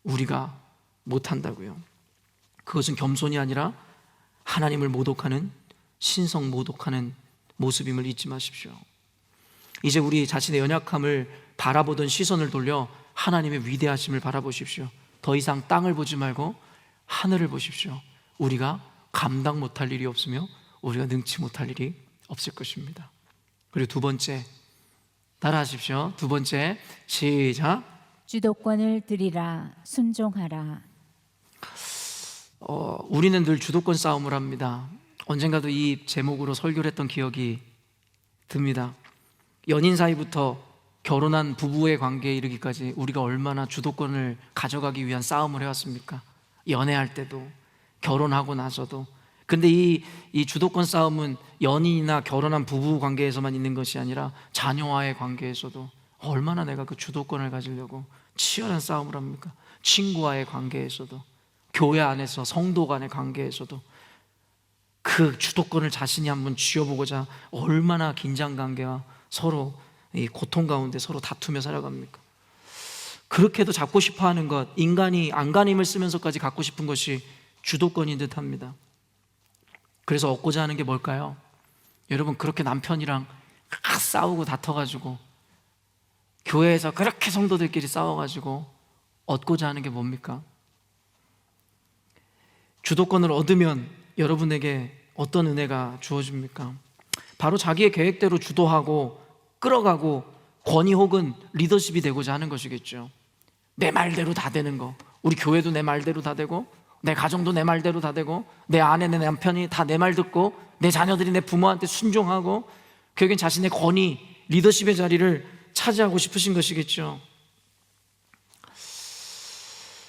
Speaker 1: 우리가 못한다고요? 그것은 겸손이 아니라 하나님을 모독하는, 신성 모독하는 모습임을 잊지 마십시오. 이제 우리 자신의 연약함을 바라보던 시선을 돌려 하나님의 위대하심을 바라보십시오. 더 이상 땅을 보지 말고 하늘을 보십시오. 우리가 감당 못할 일이 없으며 우리가 능치 못할 일이 없을 것입니다. 그리고 두 번째, 따라하십시오. 두 번째, 시작.
Speaker 2: 주도권을 드리라, 순종하라.
Speaker 1: 우리는 늘 주도권 싸움을 합니다. 언젠가도 이 제목으로 설교를 했던 기억이 듭니다. 연인 사이부터 결혼한 부부의 관계에 이르기까지 우리가 얼마나 주도권을 가져가기 위한 싸움을 해왔습니까? 연애할 때도, 결혼하고 나서도. 근데 이 주도권 싸움은 연인이나 결혼한 부부 관계에서만 있는 것이 아니라 자녀와의 관계에서도 얼마나 내가 그 주도권을 가지려고 치열한 싸움을 합니까? 친구와의 관계에서도, 교회 안에서 성도 간의 관계에서도 그 주도권을 자신이 한번 쥐어보고자 얼마나 긴장관계와 서로 이 고통 가운데 서로 다투며 살아갑니까? 그렇게도 잡고 싶어하는 것, 인간이 안간힘을 쓰면서까지 갖고 싶은 것이 주도권인 듯합니다. 그래서 얻고자 하는 게 뭘까요? 여러분, 그렇게 남편이랑 싸우고 다퉈가지고 교회에서 그렇게 성도들끼리 싸워가지고 얻고자 하는 게 뭡니까? 주도권을 얻으면 여러분에게 어떤 은혜가 주어집니까? 바로 자기의 계획대로 주도하고 끌어가고 권위 혹은 리더십이 되고자 하는 것이겠죠. 내 말대로 다 되는 거. 우리 교회도 내 말대로 다 되고, 내 가정도 내 말대로 다 되고, 내 아내, 내 남편이 다 내 말 듣고, 내 자녀들이 내 부모한테 순종하고, 결국엔 자신의 권위, 리더십의 자리를 차지하고 싶으신 것이겠죠.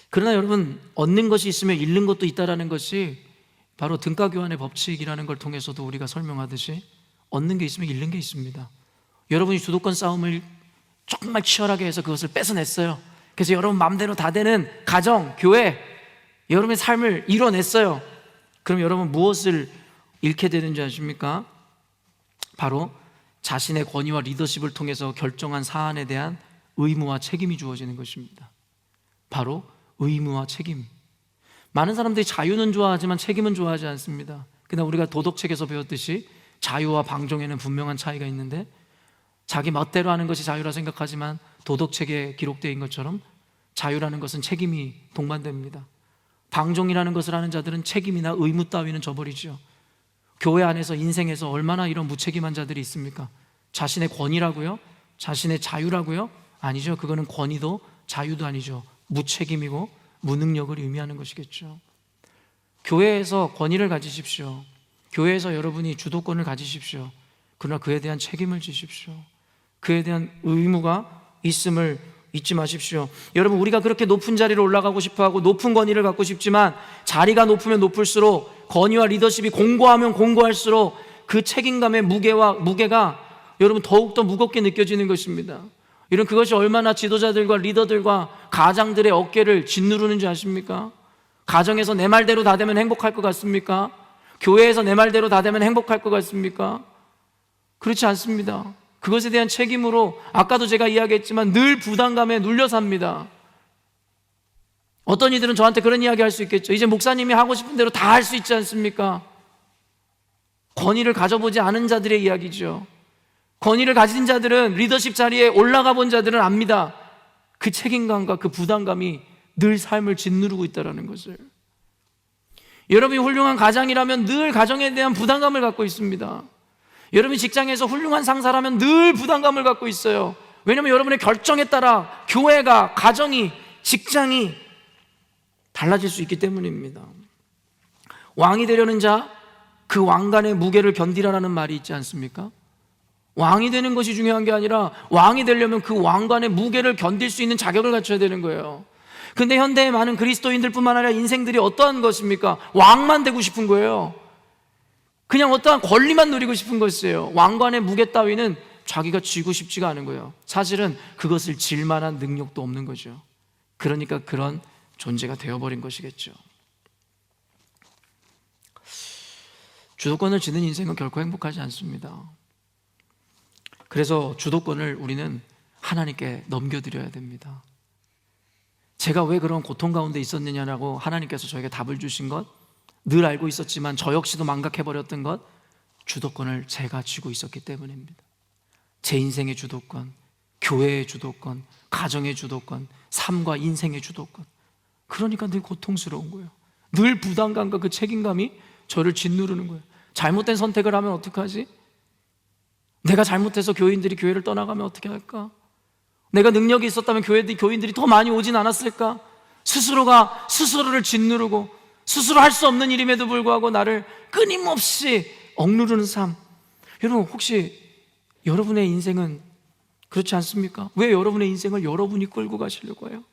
Speaker 1: 그러나 여러분, 얻는 것이 있으면 잃는 것도 있다는 것이 바로 등가 교환의 법칙이라는 걸 통해서도 우리가 설명하듯이 얻는 게 있으면 잃는 게 있습니다. 여러분이 주도권 싸움을 정말 치열하게 해서 그것을 뺏어냈어요. 그래서 여러분 마음대로 다 되는 가정, 교회, 여러분의 삶을 이뤄냈어요. 그럼 여러분 무엇을 잃게 되는지 아십니까? 바로 자신의 권위와 리더십을 통해서 결정한 사안에 대한 의무와 책임이 주어지는 것입니다. 바로 의무와 책임. 많은 사람들이 자유는 좋아하지만 책임은 좋아하지 않습니다. 그러나 우리가 도덕책에서 배웠듯이 자유와 방종에는 분명한 차이가 있는데, 자기 멋대로 하는 것이 자유라 생각하지만 도덕책에 기록되어 있는 것처럼 자유라는 것은 책임이 동반됩니다. 방종이라는 것을 하는 자들은 책임이나 의무 따위는 저버리죠. 교회 안에서 인생에서 얼마나 이런 무책임한 자들이 있습니까? 자신의 권위라고요? 자신의 자유라고요? 아니죠. 그거는 권위도 자유도 아니죠. 무책임이고 무능력을 의미하는 것이겠죠. 교회에서 권위를 가지십시오. 교회에서 여러분이 주도권을 가지십시오. 그러나 그에 대한 책임을 지십시오. 그에 대한 의무가 있음을 잊지 마십시오. 여러분, 우리가 그렇게 높은 자리로 올라가고 싶어하고 높은 권위를 갖고 싶지만 자리가 높으면 높을수록, 권위와 리더십이 공고하면 공고할수록 그 책임감의 무게가 여러분 더욱더 무겁게 느껴지는 것입니다. 이런 그것이 얼마나 지도자들과 리더들과 가장들의 어깨를 짓누르는지 아십니까? 가정에서 내 말대로 다 되면 행복할 것 같습니까? 교회에서 내 말대로 다 되면 행복할 것 같습니까? 그렇지 않습니다. 그것에 대한 책임으로 아까도 제가 이야기했지만 늘 부담감에 눌려 삽니다. 어떤 이들은 저한테 그런 이야기 할 수 있겠죠. 이제 목사님이 하고 싶은 대로 다 할 수 있지 않습니까? 권위를 가져보지 않은 자들의 이야기죠. 권위를 가진 자들은, 리더십 자리에 올라가 본 자들은 압니다. 그 책임감과 그 부담감이 늘 삶을 짓누르고 있다는 것을. 여러분이 훌륭한 가장이라면 늘 가정에 대한 부담감을 갖고 있습니다. 여러분이 직장에서 훌륭한 상사라면 늘 부담감을 갖고 있어요. 왜냐하면 여러분의 결정에 따라 교회가, 가정이, 직장이 달라질 수 있기 때문입니다. 왕이 되려는 자, 그 왕관의 무게를 견디라라는 말이 있지 않습니까? 왕이 되는 것이 중요한 게 아니라 왕이 되려면 그 왕관의 무게를 견딜 수 있는 자격을 갖춰야 되는 거예요. 근데 현대의 많은 그리스도인들뿐만 아니라 인생들이 어떠한 것입니까? 왕만 되고 싶은 거예요. 그냥 어떠한 권리만 누리고 싶은 것이에요. 왕관의 무게 따위는 자기가 쥐고 싶지가 않은 거예요. 사실은 그것을 질 만한 능력도 없는 거죠. 그러니까 그런 존재가 되어버린 것이겠죠. 주도권을 쥐는 인생은 결코 행복하지 않습니다. 그래서 주도권을 우리는 하나님께 넘겨드려야 됩니다. 제가 왜 그런 고통 가운데 있었느냐라고 하나님께서 저에게 답을 주신 것, 늘 알고 있었지만 저 역시도 망각해버렸던 것, 주도권을 제가 쥐고 있었기 때문입니다. 제 인생의 주도권, 교회의 주도권, 가정의 주도권, 삶과 인생의 주도권. 그러니까 늘 고통스러운 거예요. 늘 부담감과 그 책임감이 저를 짓누르는 거예요. 잘못된 선택을 하면 어떡하지? 내가 잘못해서 교인들이 교회를 떠나가면 어떻게 할까? 내가 능력이 있었다면 교인들이 더 많이 오진 않았을까? 스스로가 스스로를 짓누르고 스스로 할 수 없는 일임에도 불구하고 나를 끊임없이 억누르는 삶. 여러분, 혹시 여러분의 인생은 그렇지 않습니까? 왜 여러분의 인생을 여러분이 끌고 가시려고 해요?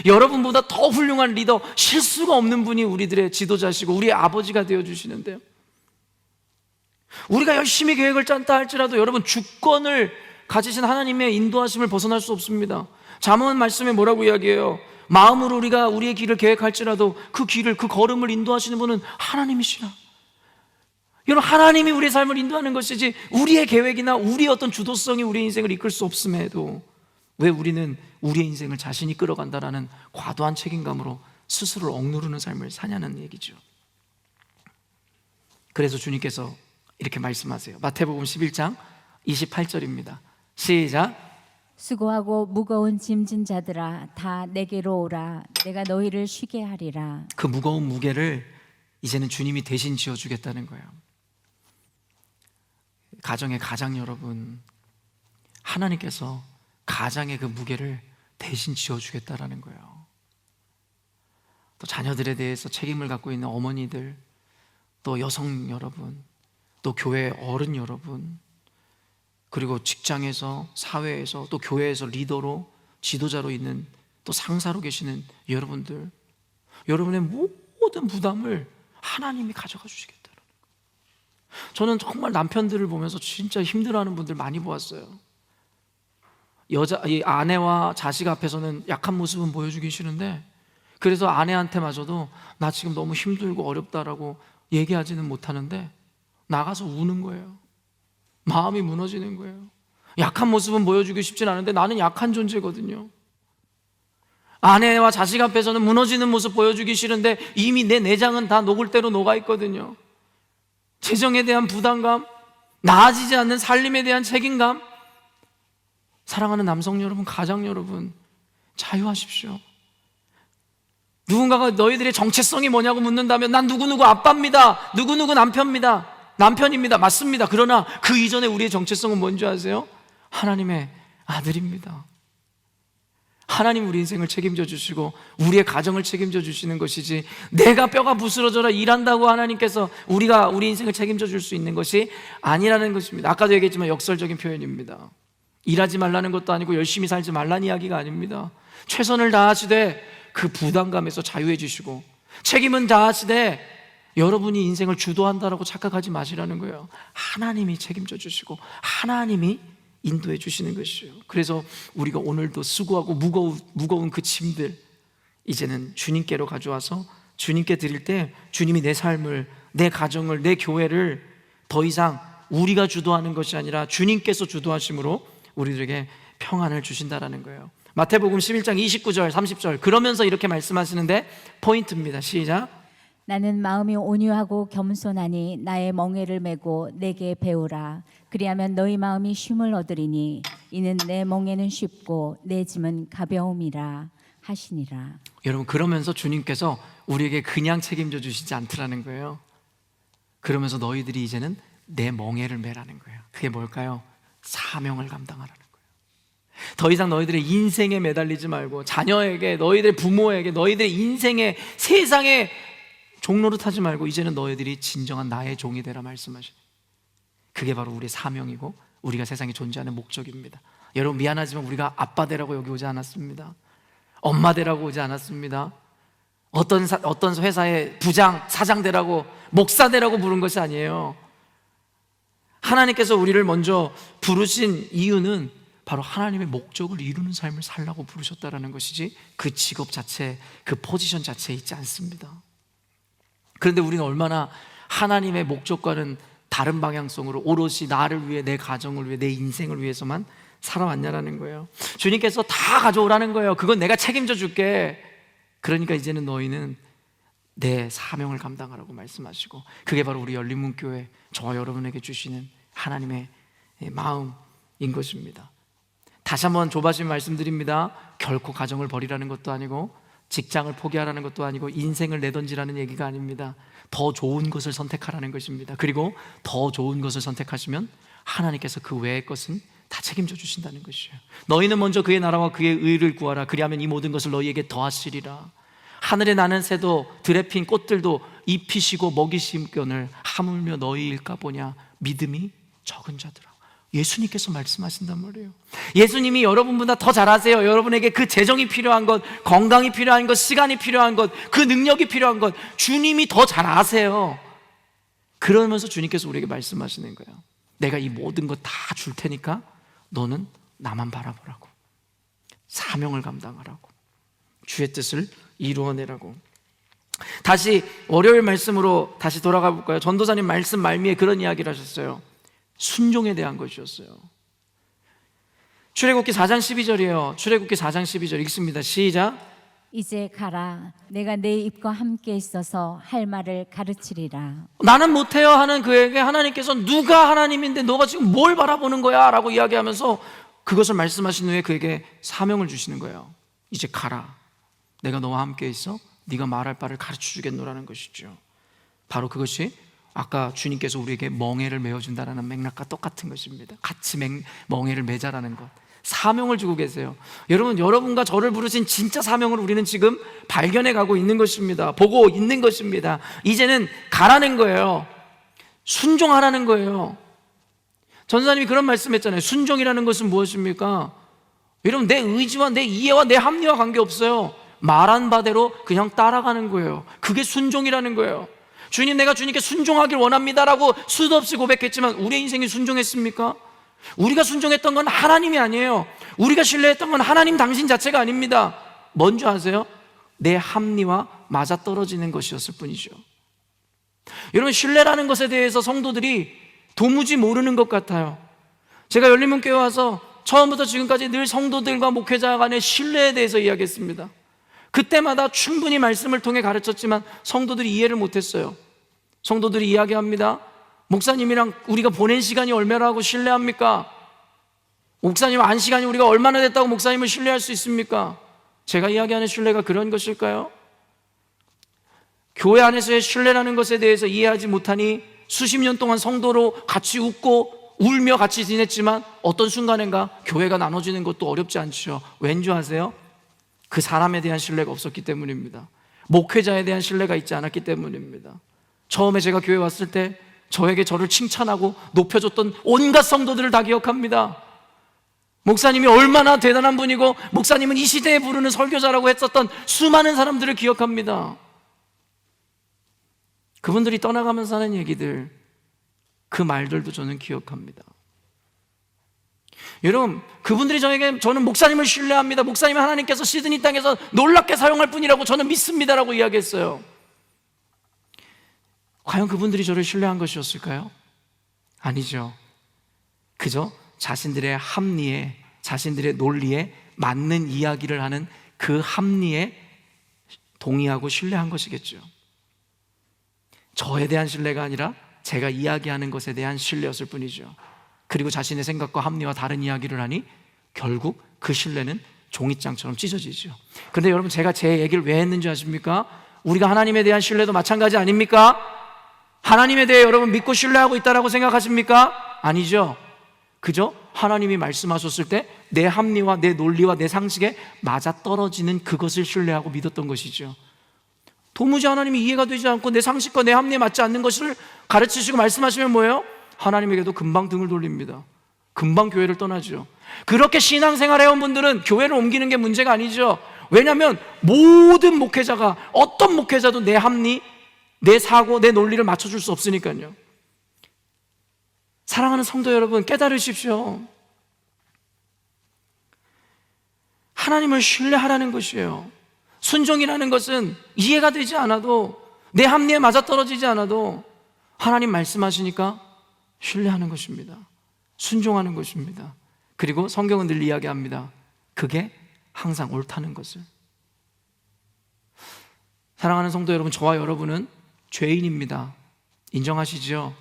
Speaker 1: 여러분보다 더 훌륭한 리더, 실수가 없는 분이 우리들의 지도자시고 우리의 아버지가 되어주시는데요, 우리가 열심히 계획을 짠다 할지라도 여러분, 주권을 가지신 하나님의 인도하심을 벗어날 수 없습니다. 잠언 말씀에 뭐라고 이야기해요? 마음으로 우리가 우리의 길을 계획할지라도 그 길을, 그 걸음을 인도하시는 분은 하나님이시라. 여러분, 하나님이 우리의 삶을 인도하는 것이지 우리의 계획이나 우리의 어떤 주도성이 우리의 인생을 이끌 수 없음에도 왜 우리는 우리의 인생을 자신이 끌어간다라는 과도한 책임감으로 스스로를 억누르는 삶을 사냐는 얘기죠. 그래서 주님께서 이렇게 말씀하세요. 마태복음 11장 28절입니다. 시작.
Speaker 2: 수고하고 무거운 짐진 자들아, 다 내게로 오라. 내가 너희를 쉬게 하리라.
Speaker 1: 그 무거운 무게를 이제는 주님이 대신 지어주겠다는 거예요. 가정의 가장 여러분, 하나님께서 가장의 그 무게를 대신 지어주겠다라는 거예요. 또 자녀들에 대해서 책임을 갖고 있는 어머니들, 또 여성 여러분, 또 교회 어른 여러분, 그리고 직장에서, 사회에서, 또 교회에서 리더로, 지도자로 있는, 또 상사로 계시는 여러분들, 여러분의 모든 부담을 하나님이 가져가 주시겠다는 거예요. 저는 정말 남편들을 보면서 진짜 힘들어하는 분들 많이 보았어요. 이 아내와 자식 앞에서는 약한 모습은 보여주기 싫은데, 그래서 아내한테마저도 나 지금 너무 힘들고 어렵다라고 얘기하지는 못하는데 나가서 우는 거예요. 마음이 무너지는 거예요. 약한 모습은 보여주기 쉽진 않은데 나는 약한 존재거든요. 아내와 자식 앞에서는 무너지는 모습 보여주기 싫은데 이미 내 내장은 다 녹을 대로 녹아 있거든요. 재정에 대한 부담감, 나아지지 않는 살림에 대한 책임감. 사랑하는 남성 여러분, 가장 여러분, 자유하십시오. 누군가가 너희들의 정체성이 뭐냐고 묻는다면 난 누구누구 아빠입니다, 누구누구 남편입니다. 맞습니다. 그러나 그 이전에 우리의 정체성은 뭔지 아세요? 하나님의 아들입니다. 하나님 우리 인생을 책임져 주시고 우리의 가정을 책임져 주시는 것이지, 내가 뼈가 부스러져라 일한다고 하나님께서 우리 인생을 책임져 줄 수 있는 것이 아니라는 것입니다. 아까도 얘기했지만 역설적인 표현입니다. 일하지 말라는 것도 아니고 열심히 살지 말라는 이야기가 아닙니다. 최선을 다하시되 그 부담감에서 자유해 주시고, 책임은 다하시되 여러분이 인생을 주도한다라고 착각하지 마시라는 거예요. 하나님이 책임져 주시고 하나님이 인도해 주시는 것이에요. 그래서 우리가 오늘도 수고하고 무거운 그 짐들 이제는 주님께로 가져와서 주님께 드릴 때, 주님이 내 삶을, 내 가정을, 내 교회를 더 이상 우리가 주도하는 것이 아니라 주님께서 주도하심으로 우리들에게 평안을 주신다라는 거예요. 마태복음 11장 29절 30절 그러면서 이렇게 말씀하시는데 포인트입니다. 시작.
Speaker 2: 나는 마음이 온유하고 겸손하니 나의 멍에를 메고 내게 배우라. 그리하면 너희 마음이 쉼을 얻으리니 이는 내 멍에는 쉽고 내 짐은 가벼움이라 하시니라.
Speaker 1: 여러분, 그러면서 주님께서 우리에게 그냥 책임져 주시지 않더라는 거예요. 그러면서 너희들이 이제는 내 멍에를 메라는 거예요. 그게 뭘까요? 사명을 감당하라는 거예요. 더 이상 너희들의 인생에 매달리지 말고 자녀에게, 너희들의 부모에게, 너희들의 인생에, 세상에 종로를 타지 말고 이제는 너희들이 진정한 나의 종이 되라 말씀하시네. 그게 바로 우리의 사명이고 우리가 세상에 존재하는 목적입니다. 여러분, 미안하지만 우리가 아빠 되라고 여기 오지 않았습니다. 엄마 되라고 오지 않았습니다. 어떤 회사의 부장, 사장 되라고, 목사 되라고 부른 것이 아니에요. 하나님께서 우리를 먼저 부르신 이유는 바로 하나님의 목적을 이루는 삶을 살라고 부르셨다라는 것이지, 그 직업 자체, 그 포지션 자체에 있지 않습니다. 그런데 우리는 얼마나 하나님의 목적과는 다른 방향성으로 오롯이 나를 위해, 내 가정을 위해, 내 인생을 위해서만 살아왔냐라는 거예요. 주님께서 다 가져오라는 거예요. 그건 내가 책임져 줄게. 그러니까 이제는 너희는 내 사명을 감당하라고 말씀하시고, 그게 바로 우리 열린문교회, 저와 여러분에게 주시는 하나님의 마음인 것입니다. 다시 한번 조바심 말씀드립니다. 결코 가정을 버리라는 것도 아니고 직장을 포기하라는 것도 아니고 인생을 내던지라는 얘기가 아닙니다. 더 좋은 것을 선택하라는 것입니다. 그리고 더 좋은 것을 선택하시면 하나님께서 그 외의 것은 다 책임져 주신다는 것이에요. 너희는 먼저 그의 나라와 그의 의를 구하라. 그리하면 이 모든 것을 너희에게 더하시리라. 하늘에 나는 새도 들에 핀 꽃들도 입히시고 먹이시거늘 하물며 너희일까 보냐. 믿음이 적은 자들아. 예수님께서 말씀하신단 말이에요. 예수님이 여러분보다 더 잘하세요. 여러분에게 그 재정이 필요한 것, 건강이 필요한 것, 시간이 필요한 것, 그 능력이 필요한 것, 주님이 더 잘 아세요. 그러면서 주님께서 우리에게 말씀하시는 거예요. 내가 이 모든 것 다 줄 테니까 너는 나만 바라보라고, 사명을 감당하라고, 주의 뜻을 이루어내라고. 다시 월요일 말씀으로 다시 돌아가 볼까요? 전도사님 말씀 말미에 그런 이야기를 하셨어요. 순종에 대한 것이었어요. 출애굽기 4장 12절이에요. 출애굽기 4장 12절 읽습니다. 시작.
Speaker 2: 이제 가라. 내가 내 입과 함께 있어서 할 말을 가르치리라.
Speaker 1: 나는 못해요 하는 그에게 하나님께서 누가 하나님인데 너가 지금 뭘 바라보는 거야? 라고 이야기하면서 그것을 말씀하신 후에 그에게 사명을 주시는 거예요. 이제 가라. 내가 너와 함께 있어 네가 말할 바를 가르쳐 주겠노라는 것이죠. 바로 그것이 아까 주님께서 우리에게 멍에를 메어준다라는 맥락과 똑같은 것입니다. 같이 멍에를 매자라는 것, 사명을 주고 계세요. 여러분, 여러분과 저를 부르신 진짜 사명을 우리는 지금 발견해 가고 있는 것입니다. 보고 있는 것입니다. 이제는 가라는 거예요. 순종하라는 거예요. 전사님이 그런 말씀했잖아요. 순종이라는 것은 무엇입니까? 여러분, 내 의지와 내 이해와 내 합리와 관계없어요. 말한 바대로 그냥 따라가는 거예요. 그게 순종이라는 거예요. 주님, 내가 주님께 순종하길 원합니다라고 수도 없이 고백했지만 우리의 인생이 순종했습니까? 우리가 순종했던 건 하나님이 아니에요. 우리가 신뢰했던 건 하나님 당신 자체가 아닙니다. 뭔지 아세요? 내 합리와 맞아떨어지는 것이었을 뿐이죠. 여러분, 신뢰라는 것에 대해서 성도들이 도무지 모르는 것 같아요. 제가 열린문교회 와서 처음부터 지금까지 늘 성도들과 목회자 간의 신뢰에 대해서 이야기했습니다. 그때마다 충분히 말씀을 통해 가르쳤지만 성도들이 이해를 못했어요. 성도들이 이야기합니다. 목사님이랑 우리가 보낸 시간이 얼마라고 신뢰합니까? 목사님 안 시간이 우리가 얼마나 됐다고 목사님을 신뢰할 수 있습니까? 제가 이야기하는 신뢰가 그런 것일까요? 교회 안에서의 신뢰라는 것에 대해서 이해하지 못하니 수십 년 동안 성도로 같이 웃고 울며 같이 지냈지만 어떤 순간인가 교회가 나눠지는 것도 어렵지 않죠. 왠지 아세요? 그 사람에 대한 신뢰가 없었기 때문입니다. 목회자에 대한 신뢰가 있지 않았기 때문입니다. 처음에 제가 교회 왔을 때 저에게 저를 칭찬하고 높여줬던 온갖 성도들을 다 기억합니다. 목사님이 얼마나 대단한 분이고 목사님은 이 시대에 부르는 설교자라고 했었던 수많은 사람들을 기억합니다. 그분들이 떠나가면서 하는 얘기들, 그 말들도 저는 기억합니다. 여러분, 그분들이 저는 목사님을 신뢰합니다. 목사님은 하나님께서 시드니 땅에서 놀랍게 사용할 뿐이라고 저는 믿습니다라고 이야기했어요. 과연 그분들이 저를 신뢰한 것이었을까요? 아니죠. 그저 자신들의 합리에, 자신들의 논리에 맞는 이야기를 하는 그 합리에 동의하고 신뢰한 것이겠죠. 저에 대한 신뢰가 아니라 제가 이야기하는 것에 대한 신뢰였을 뿐이죠. 그리고 자신의 생각과 합리와 다른 이야기를 하니 결국 그 신뢰는 종이장처럼 찢어지죠. 그런데 여러분, 제가 제 얘기를 왜 했는지 아십니까? 우리가 하나님에 대한 신뢰도 마찬가지 아닙니까? 하나님에 대해 여러분 믿고 신뢰하고 있다라고 생각하십니까? 아니죠. 그저 하나님이 말씀하셨을 때 내 합리와 내 논리와 내 상식에 맞아떨어지는 그것을 신뢰하고 믿었던 것이죠. 도무지 하나님이 이해가 되지 않고 내 상식과 내 합리에 맞지 않는 것을 가르치시고 말씀하시면 뭐예요? 하나님에게도 금방 등을 돌립니다. 금방 교회를 떠나죠. 그렇게 신앙생활 해온 분들은 교회를 옮기는 게 문제가 아니죠. 왜냐하면 모든 목회자가, 어떤 목회자도 내 합리, 내 사고, 내 논리를 맞춰줄 수 없으니까요. 사랑하는 성도 여러분, 깨달으십시오. 하나님을 신뢰하라는 것이에요. 순종이라는 것은 이해가 되지 않아도, 내 합리에 맞아떨어지지 않아도 하나님 말씀하시니까 신뢰하는 것입니다. 순종하는 것입니다. 그리고 성경은 늘 이야기합니다. 그게 항상 옳다는 것을. 사랑하는 성도 여러분, 저와 여러분은 죄인입니다. 인정하시죠?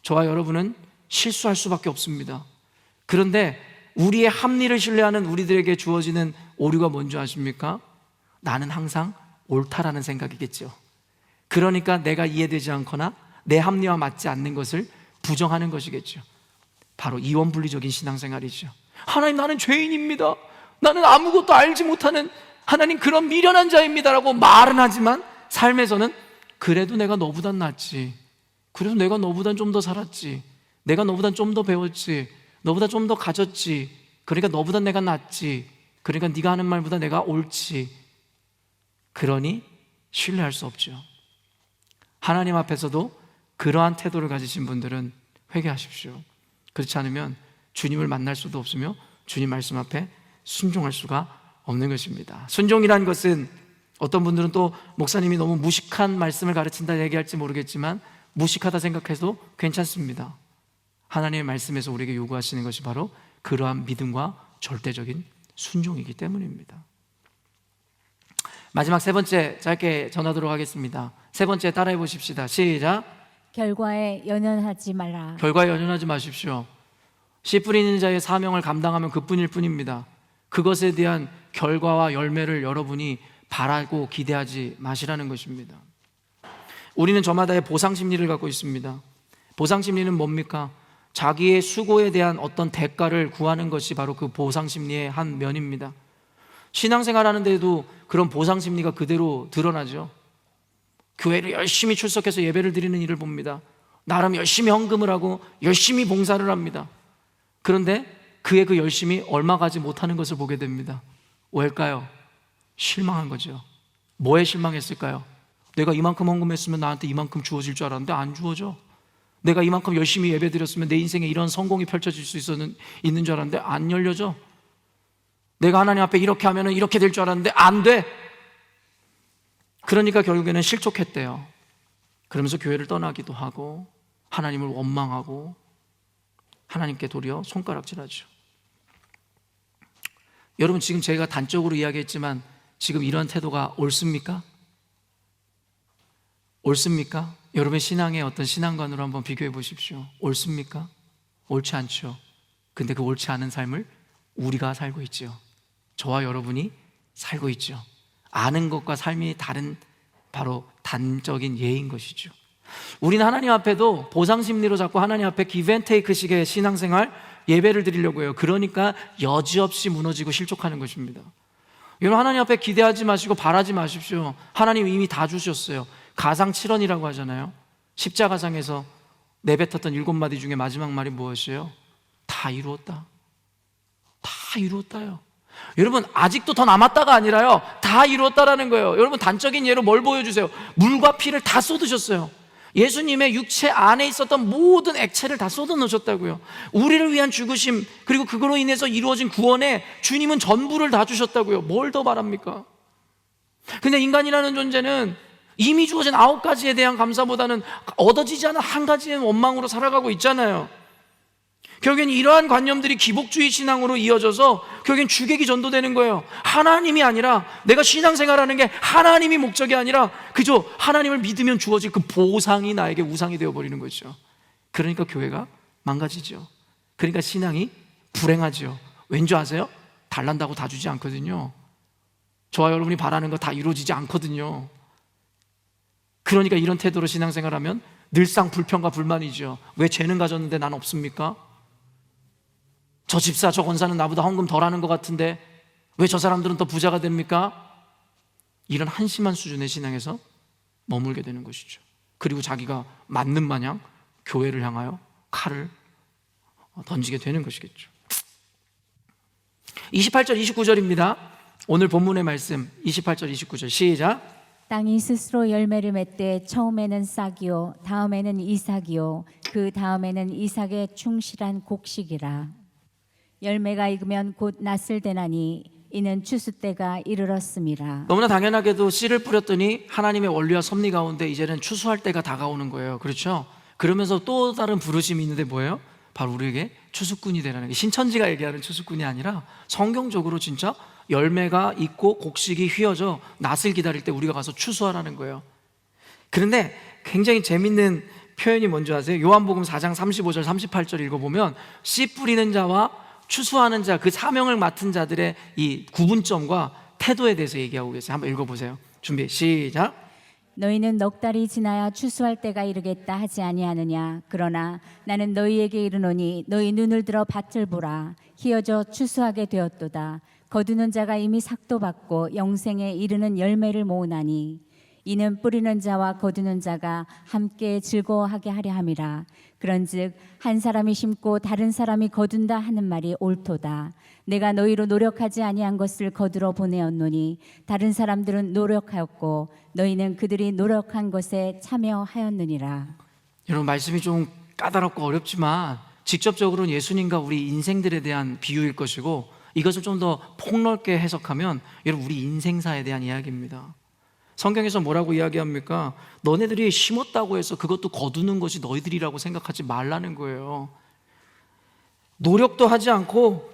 Speaker 1: 저와 여러분은 실수할 수밖에 없습니다. 그런데 우리의 합리를 신뢰하는 우리들에게 주어지는 오류가 뭔지 아십니까? 나는 항상 옳다라는 생각이겠죠. 그러니까 내가 이해되지 않거나 내 합리와 맞지 않는 것을 부정하는 것이겠죠. 바로 이원분리적인 신앙생활이죠. 하나님, 나는 죄인입니다. 나는 아무것도 알지 못하는, 하나님 그런 미련한 자입니다라고 말은 하지만 삶에서는 그래도 내가 너보단 낫지, 그래도 내가 너보단 좀 더 살았지, 내가 너보단 좀 더 배웠지, 너보다 좀 더 가졌지, 그러니까 너보단 내가 낫지, 그러니까 네가 하는 말보다 내가 옳지. 그러니 신뢰할 수 없죠. 하나님 앞에서도 그러한 태도를 가지신 분들은 회개하십시오. 그렇지 않으면 주님을 만날 수도 없으며 주님 말씀 앞에 순종할 수가 없는 것입니다. 순종이란 것은 어떤 분들은 또 목사님이 너무 무식한 말씀을 가르친다 얘기할지 모르겠지만 무식하다 생각해도 괜찮습니다. 하나님의 말씀에서 우리에게 요구하시는 것이 바로 그러한 믿음과 절대적인 순종이기 때문입니다. 마지막 세 번째 짧게 전하도록 하겠습니다. 세 번째 따라해 보십시다. 시작.
Speaker 2: 결과에 연연하지 말라.
Speaker 1: 결과에 연연하지 마십시오. 씨 뿌리는 자의 사명을 감당하면 그뿐일 뿐입니다. 그것에 대한 결과와 열매를 여러분이 바라고 기대하지 마시라는 것입니다. 우리는 저마다의 보상 심리를 갖고 있습니다. 보상 심리는 뭡니까? 자기의 수고에 대한 어떤 대가를 구하는 것이 바로 그 보상 심리의 한 면입니다. 신앙생활 하는데도 그런 보상 심리가 그대로 드러나죠. 교회를 열심히 출석해서 예배를 드리는 일을 봅니다. 나름 열심히 헌금을 하고 열심히 봉사를 합니다. 그런데 그의 그 열심이 얼마 가지 못하는 것을 보게 됩니다. 왜일까요? 실망한 거죠. 뭐에 실망했을까요? 내가 이만큼 헌금했으면 나한테 이만큼 주어질 줄 알았는데 안 주어져. 내가 이만큼 열심히 예배 드렸으면 내 인생에 이런 성공이 펼쳐질 수 있는 줄 알았는데 안 열려져. 내가 하나님 앞에 이렇게 하면 이렇게 될 줄 알았는데 안 돼. 그러니까 결국에는 실족했대요. 그러면서 교회를 떠나기도 하고 하나님을 원망하고 하나님께 도리어 손가락질하죠. 여러분, 지금 제가 단적으로 이야기했지만 지금 이런 태도가 옳습니까? 옳습니까? 여러분의 신앙의 어떤 신앙관으로 한번 비교해 보십시오. 옳습니까? 옳지 않죠. 근데 그 옳지 않은 삶을 우리가 살고 있죠. 저와 여러분이 살고 있죠. 아는 것과 삶이 다른 바로 단적인 예인 것이죠. 우리는 하나님 앞에도 보상 심리로 자꾸 하나님 앞에 give and take 식의 신앙생활 예배를 드리려고 해요. 그러니까 여지없이 무너지고 실족하는 것입니다. 여러분, 하나님 앞에 기대하지 마시고 바라지 마십시오. 하나님 이미 다 주셨어요. 가상 7원이라고 하잖아요. 십자가상에서 내뱉었던 7마디 중에 마지막 말이 무엇이에요? 다 이루었다. 다 이루었다요. 여러분, 아직도 더 남았다가 아니라요, 다 이루었다라는 거예요. 여러분, 단적인 예로 뭘 보여주세요? 물과 피를 다 쏟으셨어요. 예수님의 육체 안에 있었던 모든 액체를 다 쏟아 넣으셨다고요. 우리를 위한 죽으심, 그리고 그걸로 인해서 이루어진 구원에 주님은 전부를 다 주셨다고요. 뭘 더 바랍니까? 근데 인간이라는 존재는 이미 주어진 9가지에 대한 감사보다는 얻어지지 않은 한 가지의 원망으로 살아가고 있잖아요. 결국엔 이러한 관념들이 기복주의 신앙으로 이어져서 결국엔 주객이 전도되는 거예요. 하나님이 아니라, 내가 신앙생활하는 게 하나님이 목적이 아니라 그저 하나님을 믿으면 주어질 그 보상이 나에게 우상이 되어버리는 거죠. 그러니까 교회가 망가지죠. 그러니까 신앙이 불행하죠. 왠지 아세요? 달란다고 다 주지 않거든요. 저와 여러분이 바라는 거 다 이루어지지 않거든요. 그러니까 이런 태도로 신앙생활하면 늘상 불평과 불만이죠. 왜 쟤는 가졌는데 난 없습니까? 저 집사, 저 권사는 나보다 헌금 덜 하는 것 같은데 왜 저 사람들은 더 부자가 됩니까? 이런 한심한 수준의 신앙에서 머물게 되는 것이죠. 그리고 자기가 맞는 마냥 교회를 향하여 칼을 던지게 되는 것이겠죠. 28절 29절입니다 오늘 본문의 말씀 28절 29절 시작.
Speaker 2: 땅이 스스로 열매를 맺되 처음에는 싹이요 다음에는 이삭이요 그 다음에는 이삭의 충실한 곡식이라. 열매가 익으면 곧 낫을 되나니 이는 추수 때가 이르렀음이라.
Speaker 1: 너무나 당연하게도 씨를 뿌렸더니 하나님의 원리와 섭리 가운데 이제는 추수할 때가 다가오는 거예요. 그렇죠? 그러면서 또 다른 부르심이 있는데 뭐예요? 바로 우리에게 추수꾼이 되라는 게, 신천지가 얘기하는 추수꾼이 아니라 성경적으로 진짜 열매가 있고 곡식이 휘어져 낫을 기다릴 때 우리가 가서 추수하라는 거예요. 그런데 굉장히 재밌는 표현이 뭔지 아세요? 요한복음 4장 35절 38절 읽어보면 씨 뿌리는 자와 추수하는 자, 그 사명을 맡은 자들의 이 구분점과 태도에 대해서 얘기하고 계세요. 한번 읽어보세요. 준비 시작.
Speaker 2: 너희는 넉 달이 지나야 추수할 때가 이르겠다 하지 아니하느냐. 그러나 나는 너희에게 이르노니 너희 눈을 들어 밭을 보라. 희어져 추수하게 되었도다. 거두는 자가 이미 삭도 받고 영생에 이르는 열매를 모으나니 이는 뿌리는 자와 거두는 자가 함께 즐거워하게 하려 함이라. 그런즉 한 사람이 심고 다른 사람이 거둔다 하는 말이 옳도다. 내가 너희로 노력하지 아니한 것을 거두러 보내었노니 다른 사람들은 노력하였고 너희는 그들이 노력한 것에 참여하였느니라.
Speaker 1: 여러분, 말씀이 좀 까다롭고 어렵지만 직접적으로는 예수님과 우리 인생들에 대한 비유일 것이고, 이것을 좀 더 폭넓게 해석하면 여러분 우리 인생사에 대한 이야기입니다. 성경에서 뭐라고 이야기합니까? 너네들이 심었다고 해서 그것도 거두는 것이 너희들이라고 생각하지 말라는 거예요. 노력도 하지 않고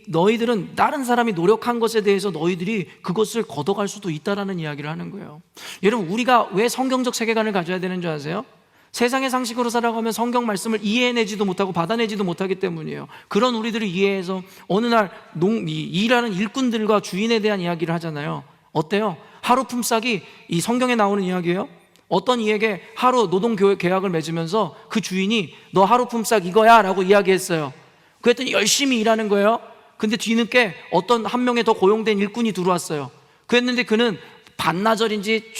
Speaker 1: 너희들은 다른 사람이 노력한 것에 대해서 너희들이 그것을 걷어갈 수도 있다라는 이야기를 하는 거예요. 여러분, 우리가 왜 성경적 세계관을 가져야 되는 줄 아세요? 세상의 상식으로 살아가면 성경 말씀을 이해해내지도 못하고 받아내지도 못하기 때문이에요. 그런 우리들을 이해해서 어느 날 일하는 일꾼들과 주인에 대한 이야기를 하잖아요. 어때요? 하루 품삯이 이 성경에 나오는 이야기예요. 어떤 이에게 하루 노동 계약을 맺으면서 그 주인이 너 하루 품삯 이거야 라고 이야기했어요. 그랬더니 열심히 일하는 거예요. 근데 뒤늦게 어떤 한 명의 더 고용된 일꾼이 들어왔어요. 그랬는데 그는 반나절인지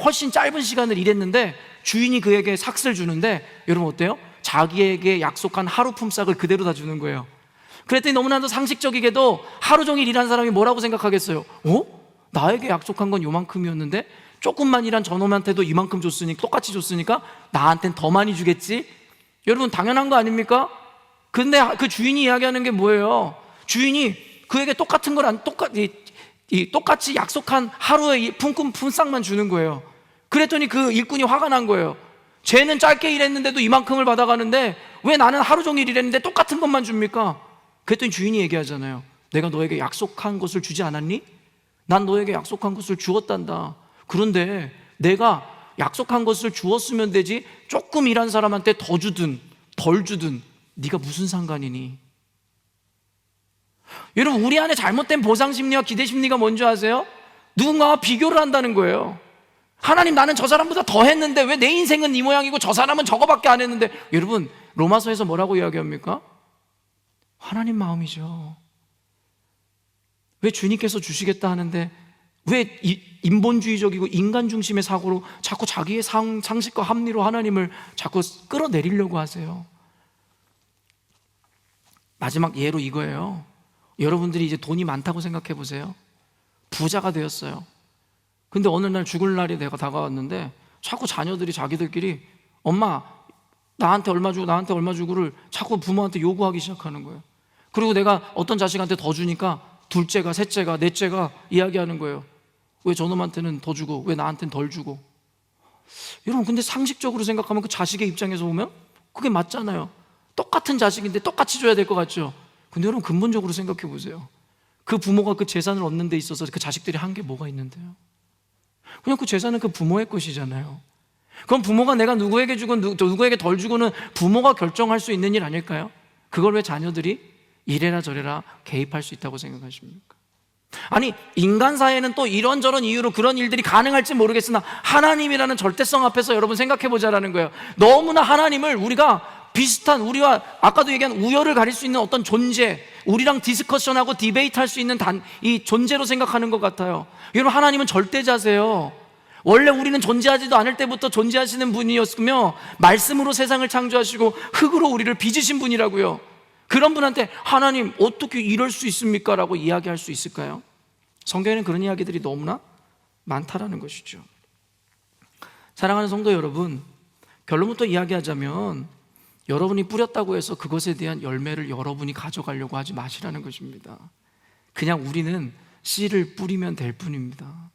Speaker 1: 훨씬 짧은 시간을 일했는데 주인이 그에게 삭스를 주는데 여러분 어때요? 자기에게 약속한 하루 품삯을 그대로 다 주는 거예요. 그랬더니 너무나도 상식적이게도 하루 종일 일한 사람이 뭐라고 생각하겠어요? 나에게 약속한 건 요만큼이었는데 조금만 일한 저놈한테도 이만큼 줬으니까, 똑같이 줬으니까 나한텐 더 많이 주겠지? 여러분 당연한 거 아닙니까? 근데 그 주인이 이야기하는 게 뭐예요? 주인이 그에게 똑같은 걸 똑같이 약속한 하루의 품삯만 주는 거예요. 그랬더니 그 일꾼이 화가 난 거예요. 쟤는 짧게 일했는데도 이만큼을 받아가는데 왜 나는 하루 종일 일했는데 똑같은 것만 줍니까? 그랬더니 주인이 얘기하잖아요. 내가 너에게 약속한 것을 주지 않았니? 난 너에게 약속한 것을 주었단다. 그런데 내가 약속한 것을 주었으면 되지 조금 일한 사람한테 더 주든 덜 주든 네가 무슨 상관이니? 여러분 우리 안에 잘못된 보상심리와 기대심리가 뭔지 아세요? 누군가와 비교를 한다는 거예요. 하나님 나는 저 사람보다 더 했는데 왜 내 인생은 이 모양이고 저 사람은 저거밖에 안 했는데. 여러분 로마서에서 뭐라고 이야기합니까? 하나님 마음이죠. 왜 주님께서 주시겠다 하는데 왜 인본주의적이고 인간 중심의 사고로 자꾸 자기의 상식과 합리로 하나님을 자꾸 끌어내리려고 하세요? 마지막 예로 이거예요. 여러분들이 이제 돈이 많다고 생각해 보세요. 부자가 되었어요. 근데 어느 날 죽을 날이 내가 다가왔는데 자꾸 자녀들이 자기들끼리 엄마 나한테 얼마 주고 나한테 얼마 주고를 자꾸 부모한테 요구하기 시작하는 거예요. 그리고 내가 어떤 자식한테 더 주니까 둘째가 셋째가 넷째가 이야기하는 거예요. 왜 저놈한테는 더 주고 왜 나한테는 덜 주고. 여러분 근데 상식적으로 생각하면 그 자식의 입장에서 보면 그게 맞잖아요. 똑같은 자식인데 똑같이 줘야 될 것 같죠. 근데 여러분 근본적으로 생각해 보세요. 그 부모가 그 재산을 얻는 데 있어서 그 자식들이 한 게 뭐가 있는데요? 그냥 그 재산은 그 부모의 것이잖아요. 그럼 부모가 내가 누구에게 주고 누구에게 덜 주고는 부모가 결정할 수 있는 일 아닐까요? 그걸 왜 자녀들이 이래라 저래라 개입할 수 있다고 생각하십니까? 아니 인간 사회는 또 이런저런 이유로 그런 일들이 가능할지 모르겠으나 하나님이라는 절대성 앞에서 여러분 생각해 보자라는 거예요. 너무나 하나님을 우리가 비슷한, 우리와 아까도 얘기한 우열을 가릴 수 있는 어떤 존재, 우리랑 디스커션하고 디베이트할 수 있는 이 존재로 생각하는 것 같아요. 여러분 하나님은 절대자세요. 원래 우리는 존재하지도 않을 때부터 존재하시는 분이었으며 말씀으로 세상을 창조하시고 흙으로 우리를 빚으신 분이라고요. 그런 분한테 하나님 어떻게 이럴 수 있습니까? 라고 이야기할 수 있을까요? 성경에는 그런 이야기들이 너무나 많다라는 것이죠. 사랑하는 성도 여러분, 결론부터 이야기하자면 여러분이 뿌렸다고 해서 그것에 대한 열매를 여러분이 가져가려고 하지 마시라는 것입니다. 그냥 우리는 씨를 뿌리면 될 뿐입니다.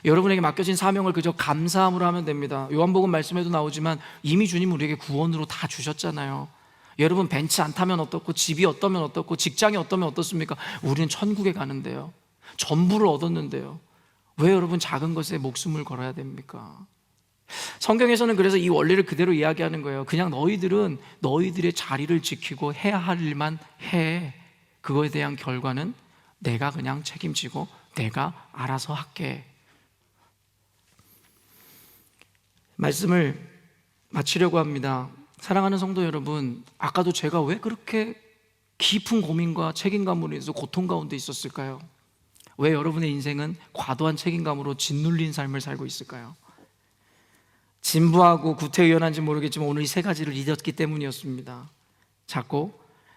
Speaker 1: 여러분에게 맡겨진 사명을 그저 감사함으로 하면 됩니다. 요한복음 말씀에도 나오지만 이미 주님은 우리에게 구원으로 다 주셨잖아요. 여러분 벤츠 안 타면 어떻고 집이 어떠면 어떻고 직장이 어떠면 어떻습니까? 우리는 천국에 가는데요. 전부를 얻었는데요. 왜 여러분 작은 것에 목숨을 걸어야 됩니까? 성경에서는 그래서 이 원리를 그대로 이야기하는 거예요. 그냥 너희들은 너희들의 자리를 지키고 해야 할 일만 해. 그거에 대한 결과는 내가 그냥 책임지고 내가 알아서 할게. 말씀을 마치려고 합니다. 사랑하는 성도 여러분, 아까도 제가 왜 그렇게 깊은 고민과 책임감으로 인해서 고통 가운데 있었을까요? 왜 여러분의 인생은 과도한 책임감으로 짓눌린 삶을 살고 있을까요? 진부하고 구태의연한지 모르겠지만 오늘 이 세 가지를 잊었기 때문이었습니다. 자꾸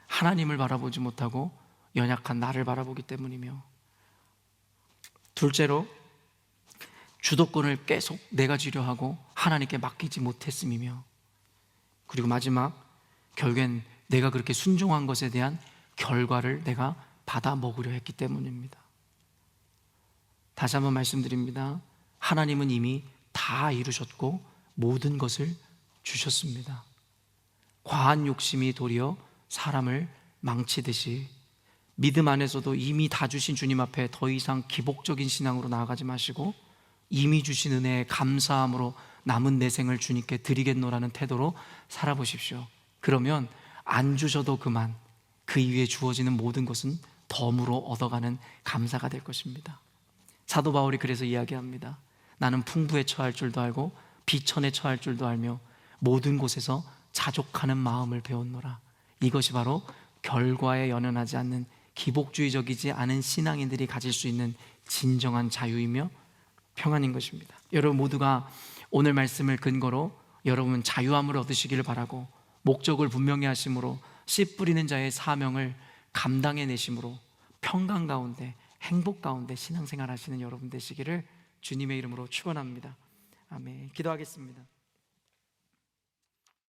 Speaker 1: 하나님을 바라보지 못하고 연약한 나를 바라보기 때문이며, 둘째로 주도권을 계속 내가 쥐려 하고 하나님께 맡기지 못했음이며, 그리고 마지막 결국엔 내가 그렇게 순종한 것에 대한 결과를 내가 받아 먹으려 했기 때문입니다. 다시 한번 말씀드립니다. 하나님은 이미 다 이루셨고 모든 것을 주셨습니다. 과한 욕심이 도리어 사람을 망치듯이 믿음 안에서도 이미 다 주신 주님 앞에 더 이상 기복적인 신앙으로 나아가지 마시고 이미 주신 은혜에 감사함으로 남은 내 생을 주님께 드리겠노라는 태도로 살아보십시오. 그러면 안 주셔도 그만, 그 이후에 주어지는 모든 것은 덤으로 얻어가는 감사가 될 것입니다. 사도 바울이 그래서 이야기합니다. 나는 풍부에 처할 줄도 알고 비천에 처할 줄도 알며 모든 곳에서 자족하는 마음을 배웠노라. 이것이 바로 결과에 연연하지 않는 기복주의적이지 않은 신앙인들이 가질 수 있는 진정한 자유이며 평안인 것입니다. 여러분 모두가 오늘 말씀을 근거로 여러분 자유함을 얻으시기를 바라고, 목적을 분명히 하심으로 씨 뿌리는 자의 사명을 감당해내심으로 평강 가운데 행복 가운데 신앙생활 하시는 여러분 되시기를 주님의 이름으로 축원합니다. 아멘. 기도하겠습니다.